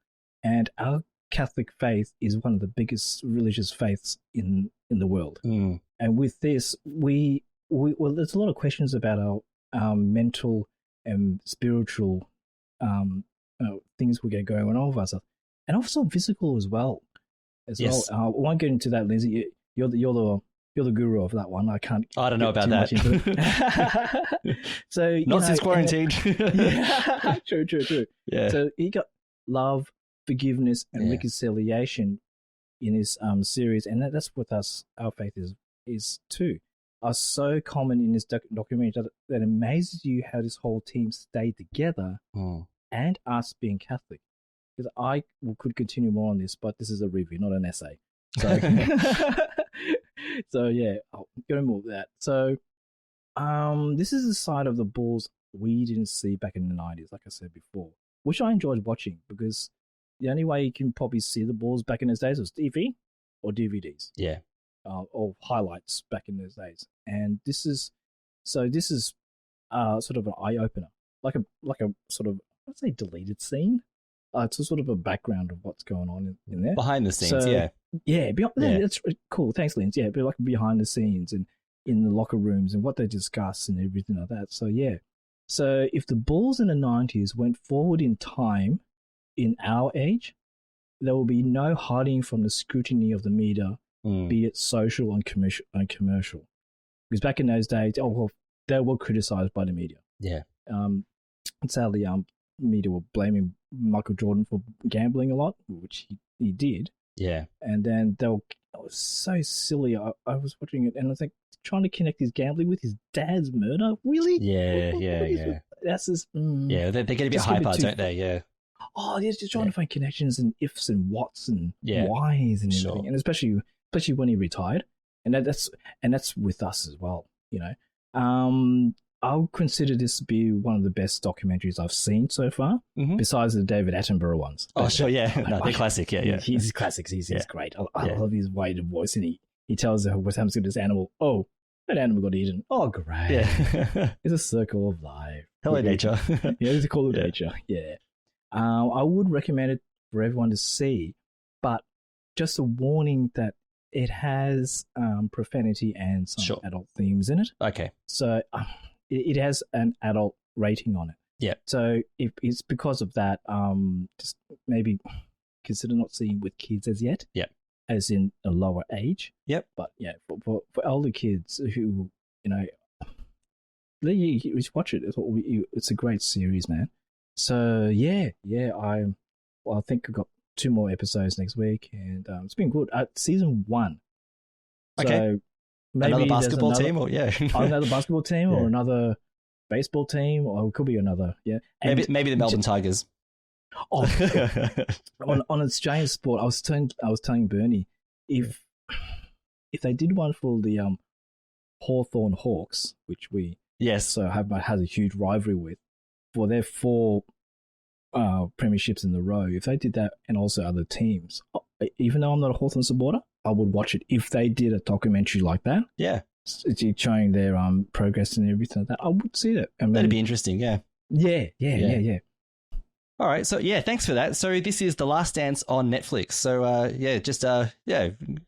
and our Catholic faith is one of the biggest religious faiths in the world. And with this, we there's a lot of questions about our mental and spiritual things we get going on with us, and also physical as well. Yes. I won't get into that, Lindsay. You're the guru of that one. I don't know about that. So not since quarantine. True. Yeah. So he got love, forgiveness, and reconciliation in his series, and that's what our faith is too. Are so common in this documentary that amazes you how this whole team stayed together, and us being Catholic. Because I could continue more on this, but this is a review, not an essay. So, I'll go more with that. So, this is the side of the Bulls we didn't see back in the 90s, like I said before, which I enjoyed watching because the only way you can probably see the Bulls back in those days was TV or DVDs. Yeah. Or highlights back in those days. And this is sort of an eye opener, like a sort of, let's say, deleted scene. It's a sort of a background of what's going on in there. Behind the scenes, that's cool. Thanks, Lynn. Yeah, but like behind the scenes and in the locker rooms and what they discuss and everything like that. So, So if the Bulls in the 90s went forward in time in our age, there will be no hiding from the scrutiny of the media, be it social and commercial. Because back in those days, they were criticized by the media. Yeah. Sadly, media were blaming Michael Jordan for gambling a lot, which he did. Yeah. And then it was so silly. I was watching it and I was like, trying to connect his gambling with his dad's murder? Really? Yeah. That's just... Yeah, they get a bit hyper, don't they? Yeah. Oh, they're just trying to find connections and ifs and whats and whys and everything. And especially when he retired. And that's with us as well, you know. I would consider this to be one of the best documentaries I've seen so far, besides the David Attenborough ones. Oh, sure, yeah. No, they're classic, yeah. He's classics. He's great. I love his weighted voice, and he tells her what's happening to this animal. Oh, that animal got eaten. Oh, great. Yeah. It's a circle of life. Hello, nature. It's a call of nature, yeah. I would recommend it for everyone to see, but just a warning that it has profanity and some adult themes in it. Okay. So... it has an adult rating on it. Yeah. So if it's because of that, just maybe consider not seeing with kids as yet. Yeah. As in a lower age. Yep. But yeah, for older kids who, you watch it. It's a great series, man. So yeah, I think I got 2 more episodes next week, and it's been good. Season 1. Okay. So maybe another basketball team, or another basketball team, or another baseball team, or it could be another. Yeah, and maybe the Melbourne Tigers. Oh, on Australian sport, I was telling Bernie if they did one for the Hawthorn Hawks, which we has a huge rivalry with, for their 4 premierships in a row. If they did that, and also other teams, even though I'm not a Hawthorn supporter, I would watch it. If they did a documentary like that, showing their progress and everything like that, I would see that. That'd be interesting. Yeah. All right, so thanks for that. So this is The Last Dance on Netflix. So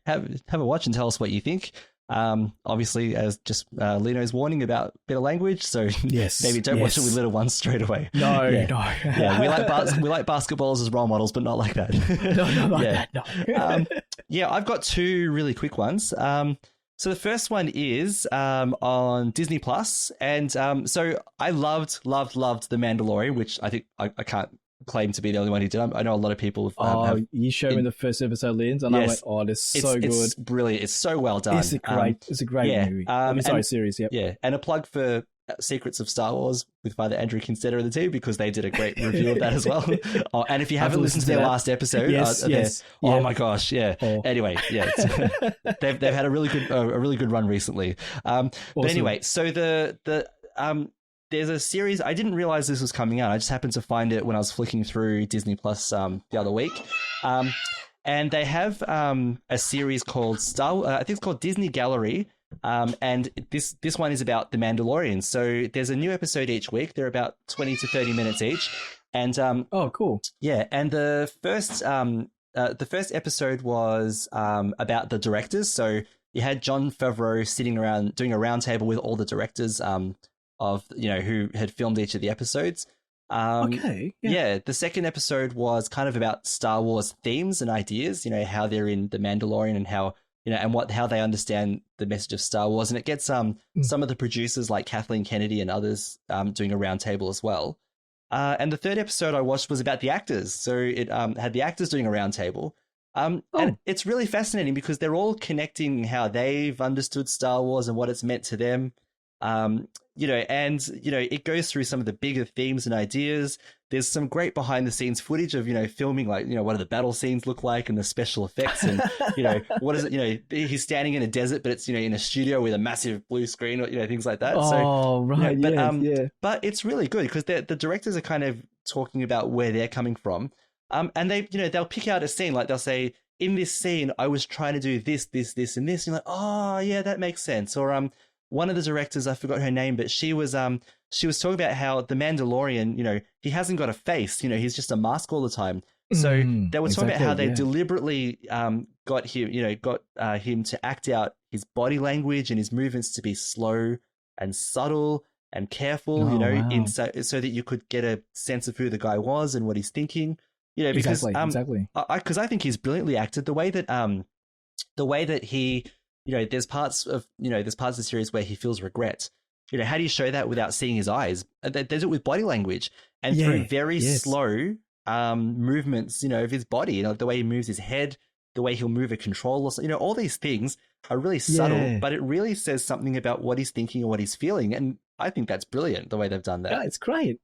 have a watch and tell us what you think. Obviously, as just Lino's warning about bit of language, so maybe don't watch it with little ones straight away. No. we like basketballs as role models, but not like that. not like that. No. I've got 2 really quick ones. So the first one is on Disney Plus, and so I loved The Mandalorian, which I think I can't claim to be the only one who did. I know a lot of people have. You showed me the first episode, Lins, and I went, "Oh, this is so good! It's brilliant! It's so well done! It's a great movie. Series. Yep. Yeah, and a plug for Secrets of Star Wars with Father Andrew Kinstetter of the team, because they did a great review of that as well. And if you haven't listened to their last episode, oh my gosh, Anyway, they've had a really good run recently. But anyway, so there's a series. I didn't realize this was coming out. I just happened to find it when I was flicking through Disney Plus the other week. And they have a series called I think it's called Disney Gallery. And this one is about The Mandalorian. So there's a new episode each week. They're about 20 to 30 minutes each. And cool. Yeah, and the first episode was about the directors. So you had Jon Favreau sitting around doing a roundtable with all the directors of who had filmed each of the episodes. The second episode was kind of about Star Wars themes and ideas, how they're in The Mandalorian and how and how they understand the message of Star Wars. And it gets some of the producers like Kathleen Kennedy and others doing a roundtable as well. And the third episode I watched was about the actors. So it had the actors doing a roundtable. And it's really fascinating because they're all connecting how they've understood Star Wars and what it's meant to them. It goes through some of the bigger themes and ideas. There's some great behind the scenes footage of, filming, like, what do the battle scenes look like and the special effects and, what is it, he's standing in a desert, but it's, in a studio with a massive blue screen or, things like that. But it's really good because the directors are kind of talking about where they're coming from. And they, they'll pick out a scene, like they'll say, in this scene, I was trying to do this, this, this, and this. And you're like, oh yeah, that makes sense. Or, one of the directors, I forgot her name, but she was talking about how the Mandalorian, he hasn't got a face, he's just a mask all the time. So they were talking about how they deliberately got him to act out his body language and his movements to be slow and subtle and careful, so that you could get a sense of who the guy was and what he's thinking. Because because I think he's brilliantly acted. The way that he. There's parts of the series where he feels regret. How do you show that without seeing his eyes? They do it with body language and through very slow movements, of his body. The way he moves his head, the way he'll move a controller. All these things are really subtle, but it really says something about what he's thinking and what he's feeling. And I think that's brilliant the way they've done that. Yeah, it's great.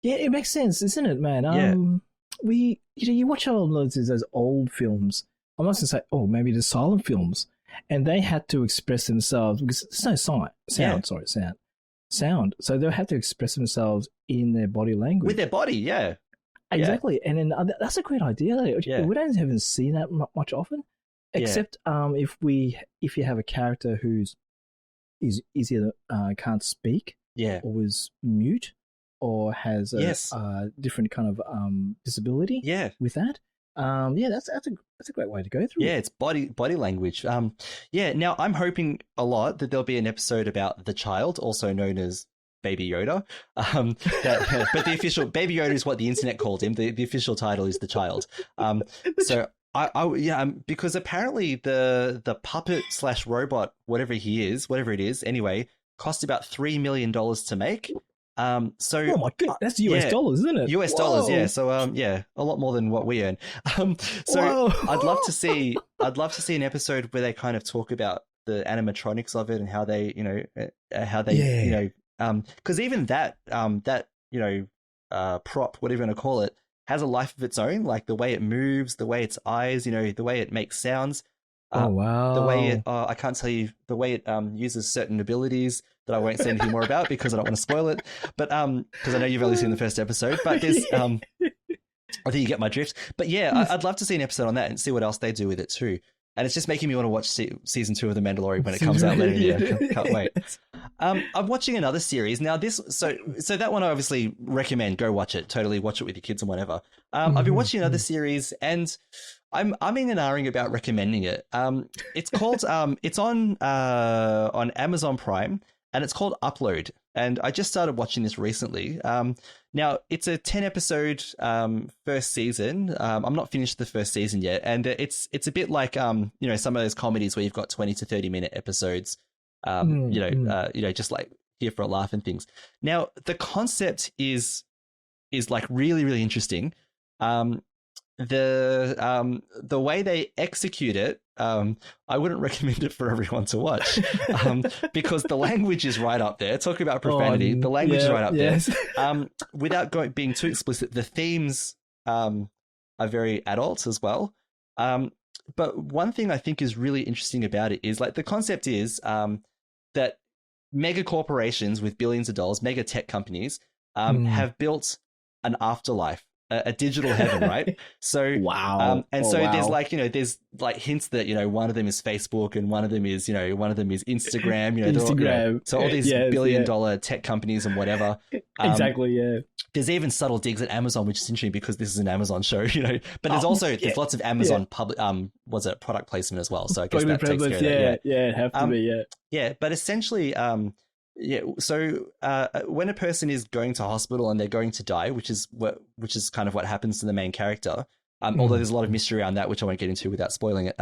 It makes sense, isn't it, man? You watch all those old films. I must say, maybe the silent films. And they had to express themselves because there's no sound. Sound. So they'll have to express themselves in their body language. With their body, Exactly. And then that's a great idea. We don't even see that much often, except if you have a character who's either can't speak, or is mute, or has a different kind of disability. With that. That's a great way to go through. It's body language. Now I'm hoping a lot that there'll be an episode about the child, also known as Baby Yoda. But the official Baby Yoda is what the internet called him. The official title is the child. So because apparently the puppet / robot, whatever it is, anyway, cost about $3 million to make. Oh my god, that's US dollars, isn't it? US dollars, yeah. So a lot more than what we earn. I'd love to see an episode where they kind of talk about the animatronics of it and how they, because even that prop, whatever you want to call it, has a life of its own, like the way it moves, the way its eyes, the way it makes sounds. Oh wow! The way it, I can't tell you the way it uses certain abilities that I won't say anything more about because I don't want to spoil it. But because I know you've only seen the first episode, but there's I think you get my drift. But yeah, I'd love to see an episode on that and see what else they do with it too. And it's just making me want to watch season 2 of The Mandalorian when it comes out later in the year. Can't wait. I'm watching another series now. So that one I obviously recommend. Go watch it. Totally watch it with your kids and whatever. I've been watching another series and I'm umming and ahhing about recommending it. It's called it's on Amazon Prime and it's called Upload. And I just started watching this recently. Now it's a 10 episode first season. I'm not finished the first season yet, and it's a bit like some of those comedies where you've got 20 to 30 minute episodes. Just like here for a laugh and things. Now the concept is like really, really interesting. The way they execute it, I wouldn't recommend it for everyone to watch, because the language is right up there. Talking about profanity, the language is right up there. Without being too explicit, the themes are very adult as well. But one thing I think is really interesting about it is like the concept is that mega corporations with billions of dollars, mega tech companies, have built an afterlife. A digital heaven, right? So wow. There's there's like hints that one of them is Facebook and one of them is Instagram. Instagram. So all these billion-dollar tech companies and whatever. Exactly. Yeah. There's even subtle digs at Amazon, which is interesting because this is an Amazon show, But there's lots of Amazon public product placement as well. So I guess that takes care of that. Yeah, have to be. Yeah, but essentially, so when a person is going to hospital and they're going to die, which is kind of what happens to the main character, although there's a lot of mystery around that, which I won't get into without spoiling it.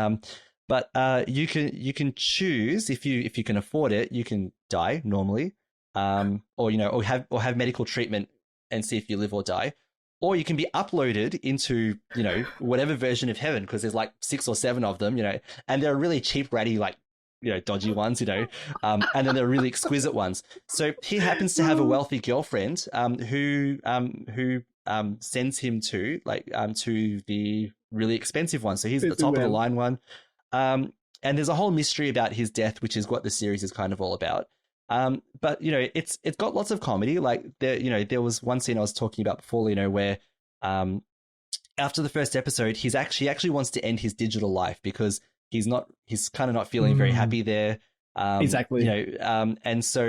But you can choose if you can afford it, you can die normally, or have medical treatment and see if you live or die, or you can be uploaded into whatever version of heaven, because there's like 6 or 7 of them, and they're really cheap, ratty, like dodgy ones, and then there are really exquisite ones. So he happens to have a wealthy girlfriend who sends him to the really expensive one. So he's the top of the line one. And there's a whole mystery about his death, which is what the series is kind of all about. But it's got lots of comedy. Like there was one scene I was talking about before, where after the first episode, he actually wants to end his digital life because he's kind of not feeling very happy there. Exactly. And so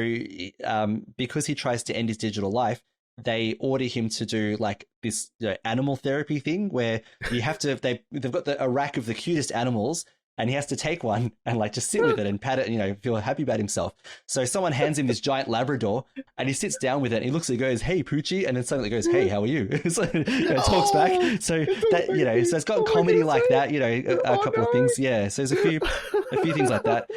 because he tries to end his digital life, they order him to do like this animal therapy thing where you have to, they've got a rack of the cutest animals, and he has to take one and like just sit with it and pat it, feel happy about himself. So someone hands him this giant Labrador and he sits down with it and he looks and goes, "Hey, Poochie," and then suddenly goes, "Hey, how are you?" So talks back. So that, so it's got comedy like that, a couple of things. Yeah. So there's a few things like that.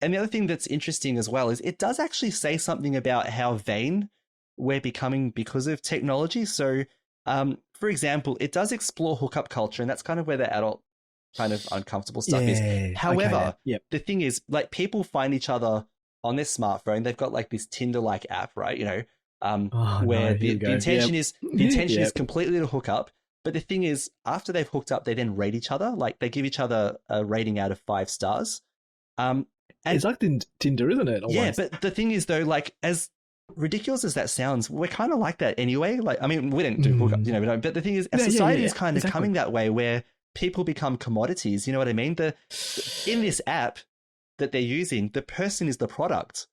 And the other thing that's interesting as well is it does actually say something about how vain we're becoming because of technology. So, for example, it does explore hookup culture, and that's kind of where the adult kind of uncomfortable stuff is. However, the thing is, like, people find each other on their smartphone. They've got like this Tinder-like app, right? Where the intention is is completely to hook up. But the thing is, after they've hooked up, they then rate each other. Like they give each other a rating out of 5 stars. And it's like Tinder, isn't it? Almost. Yeah, but the thing is, though, like as ridiculous as that sounds, we're kind of like that anyway. Like, I mean, we don't do hookups, we don't. But the thing is, our society is kind of coming that way, where people become commodities. You know what I mean? In this app that they're using, the person is the product.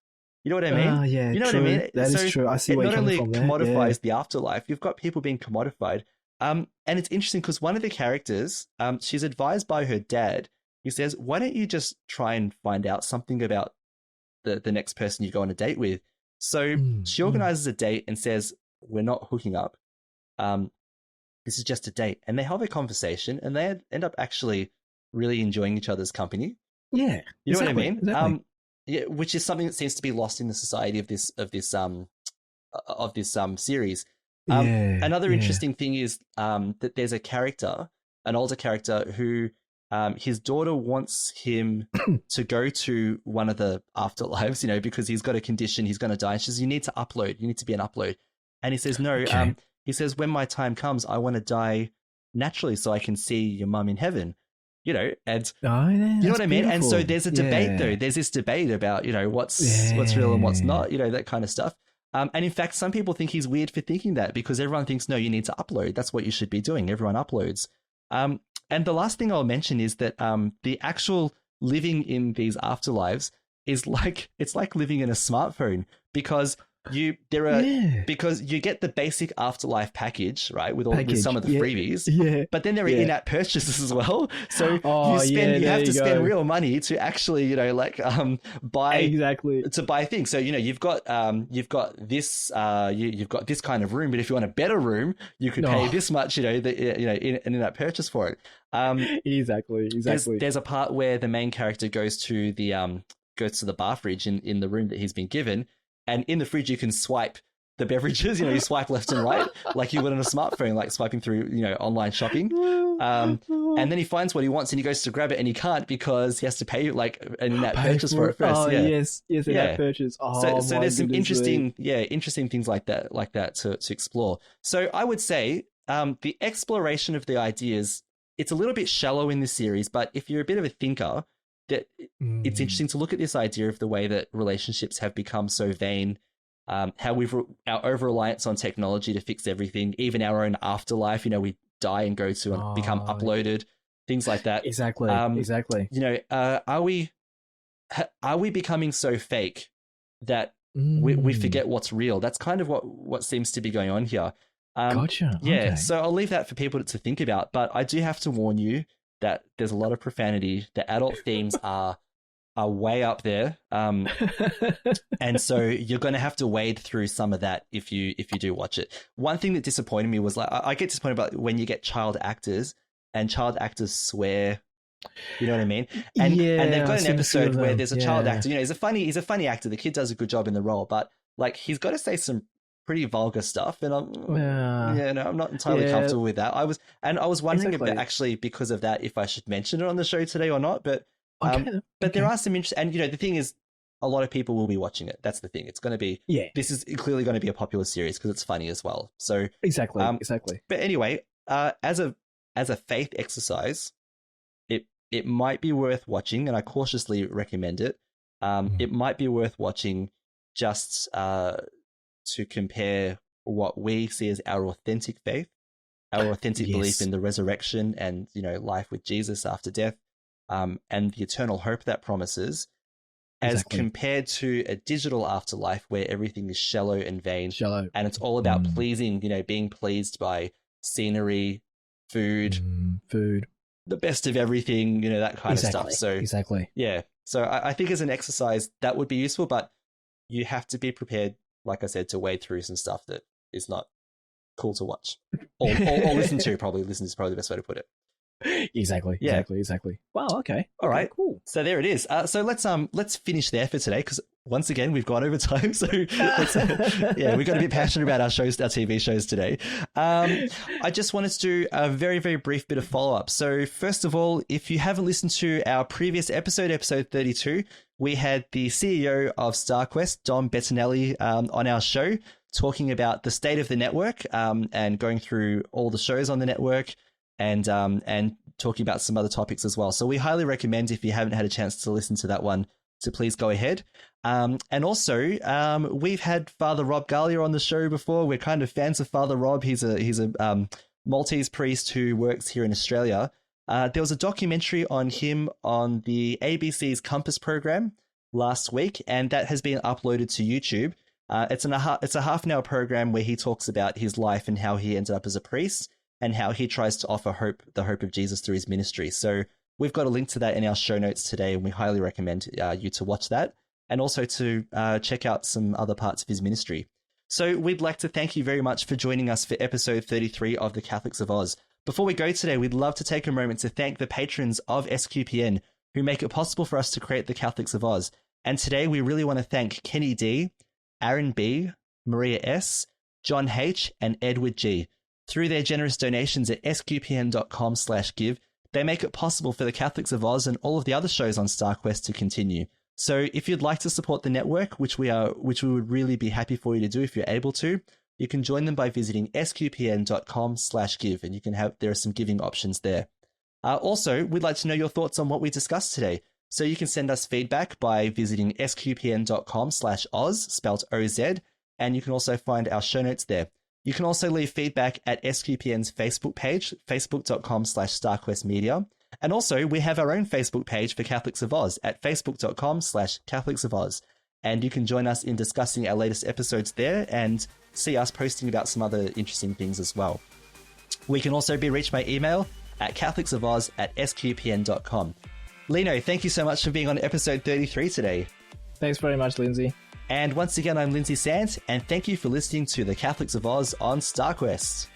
You know what I mean? You know true. What I mean? That is true. I see where you're coming from there. It not only commodifies the afterlife, you've got people being commodified. And it's interesting because one of the characters, she's advised by her dad. He says, "Why don't you just try and find out something about the next person you go on a date with. So she organizes a date and says, we're not hooking up. This is just a date. And they have a conversation and they end up actually really enjoying each other's company. Yeah. You know what I mean? Exactly. Yeah, which is something that seems to be lost in the society of this series. Another interesting thing is that there's a character, an older character, who his daughter wants him to go to one of the afterlives, you know, because he's got a condition, he's going to die. And she says, you need to upload, you need to be an upload. And he says, no, Okay. he says, when my time comes, I want to die naturally so I can see your mum in heaven, you know, and you know what I mean? Beautiful. And so there's a debate though. There's this debate about, you know, what's real and what's not, you know, that kind of stuff. And in fact, some people think he's weird for thinking that because everyone thinks, no, you need to upload. That's what you should be doing. Everyone uploads. And the last thing I'll mention is that the actual living in these afterlives is like, it's like living in a smartphone because because you get the basic afterlife package, right? With some of the freebies. Yeah. But then there are in-app purchases as well. So you have to spend real money to actually, you know, like buy things. So, you know, you've got this you've got this kind of room, but if you want a better room, you could pay this much, you know, in an in-app purchase for it. Exactly. There's a part where the main character goes to the bar fridge in the room that he's been given. And in the fridge, you can swipe the beverages, you know, you swipe left and right, like you would on a smartphone, like swiping through, you know, online shopping. And then he finds what he wants and he goes to grab it and he can't because he has to pay like an in-app purchase for it first. Yes, in-app purchase. So there's some interesting things like that to explore. So I would say the exploration of the ideas, it's a little bit shallow in this series, but if you're a bit of a thinker, that it's interesting to look at this idea of the way that relationships have become so vain, how our over-reliance on technology to fix everything, even our own afterlife, you know, we die and go to and become uploaded, things like that. Exactly. You know, are we becoming so fake that we forget what's real? That's kind of what seems to be going on here. Gotcha. Yeah, okay. So I'll leave that for people to think about, but I do have to warn you that there's a lot of profanity. The adult themes are way up there, and so you're going to have to wade through some of that if you do watch it. One thing that disappointed me was like I get disappointed about when you get child actors and child actors swear. You know what I mean? And they've got an episode where there's a child actor. You know, he's a funny actor. The kid does a good job in the role, but like he's got to say some pretty vulgar stuff, and I'm not entirely comfortable with that. I was wondering if actually because of that, if I should mention it on the show today or not. But there are some interesting, and you know, the thing is, a lot of people will be watching it. That's the thing. It's going to be this is clearly going to be a popular series because it's funny as well. So exactly. But anyway, as a faith exercise, it might be worth watching, and I cautiously recommend it. It might be worth watching just to compare what we see as our authentic faith, our authentic belief in the resurrection and, you know, life with Jesus after death, and the eternal hope that promises, as compared to a digital afterlife where everything is shallow and vain, and it's all about pleasing, you know, being pleased by scenery, food, the best of everything, you know, that kind of stuff. So yeah. So I think as an exercise that would be useful, but you have to be prepared, like I said, to wade through some stuff that is not cool to watch or listen to. Probably listen is probably the best way to put it. Exactly. Wow. Okay. All right. Cool. So there it is. So let's finish there for today because once again we've gone over time. So we got a bit passionate about our TV shows today. I just wanted to do a very, very brief bit of follow up. So first of all, if you haven't listened to our previous episode 32, we had the CEO of StarQuest, Dom Bettinelli, on our show talking about the state of the network and going through all the shows on the network. And talking about some other topics as well. So we highly recommend, if you haven't had a chance to listen to that one, to please go ahead. And also, we've had Father Rob Gallia on the show before. We're kind of fans of Father Rob. He's a Maltese priest who works here in Australia. There was a documentary on him on the ABC's Compass program last week, and that has been uploaded to YouTube. It's a half an hour program where he talks about his life and how he ended up as a priest, and how he tries to offer the hope of Jesus through his ministry. So we've got a link to that in our show notes today, and we highly recommend you to watch that. and also to check out some other parts of his ministry. So we'd like to thank you very much for joining us for episode 33 of the Catholics of Oz. Before we go today, we'd love to take a moment to thank the patrons of SQPN who make it possible for us to create the Catholics of Oz. And today we really want to thank Kenny D, Aaron B, Maria S, John H, and Edward G. Through their generous donations at sqpn.com/give, they make it possible for the Catholics of Oz and all of the other shows on StarQuest to continue. So if you'd like to support the network, which we would really be happy for you to do if you're able to, you can join them by visiting sqpn.com/give, and there are some giving options there. Also, we'd like to know your thoughts on what we discussed today. So you can send us feedback by visiting sqpn.com/Oz, spelt OZ, and you can also find our show notes there. You can also leave feedback at SQPN's Facebook page, facebook.com/StarQuestMedia. And also, we have our own Facebook page for Catholics of Oz at facebook.com/Catholics of Oz. And you can join us in discussing our latest episodes there and see us posting about some other interesting things as well. We can also be reached by email at catholicsofOz@sqpn.com. Lino, thank you so much for being on episode 33 today. Thanks very much, Lindsay. And once again, I'm Lindsay Sant, and thank you for listening to the Catholics of Oz on StarQuest.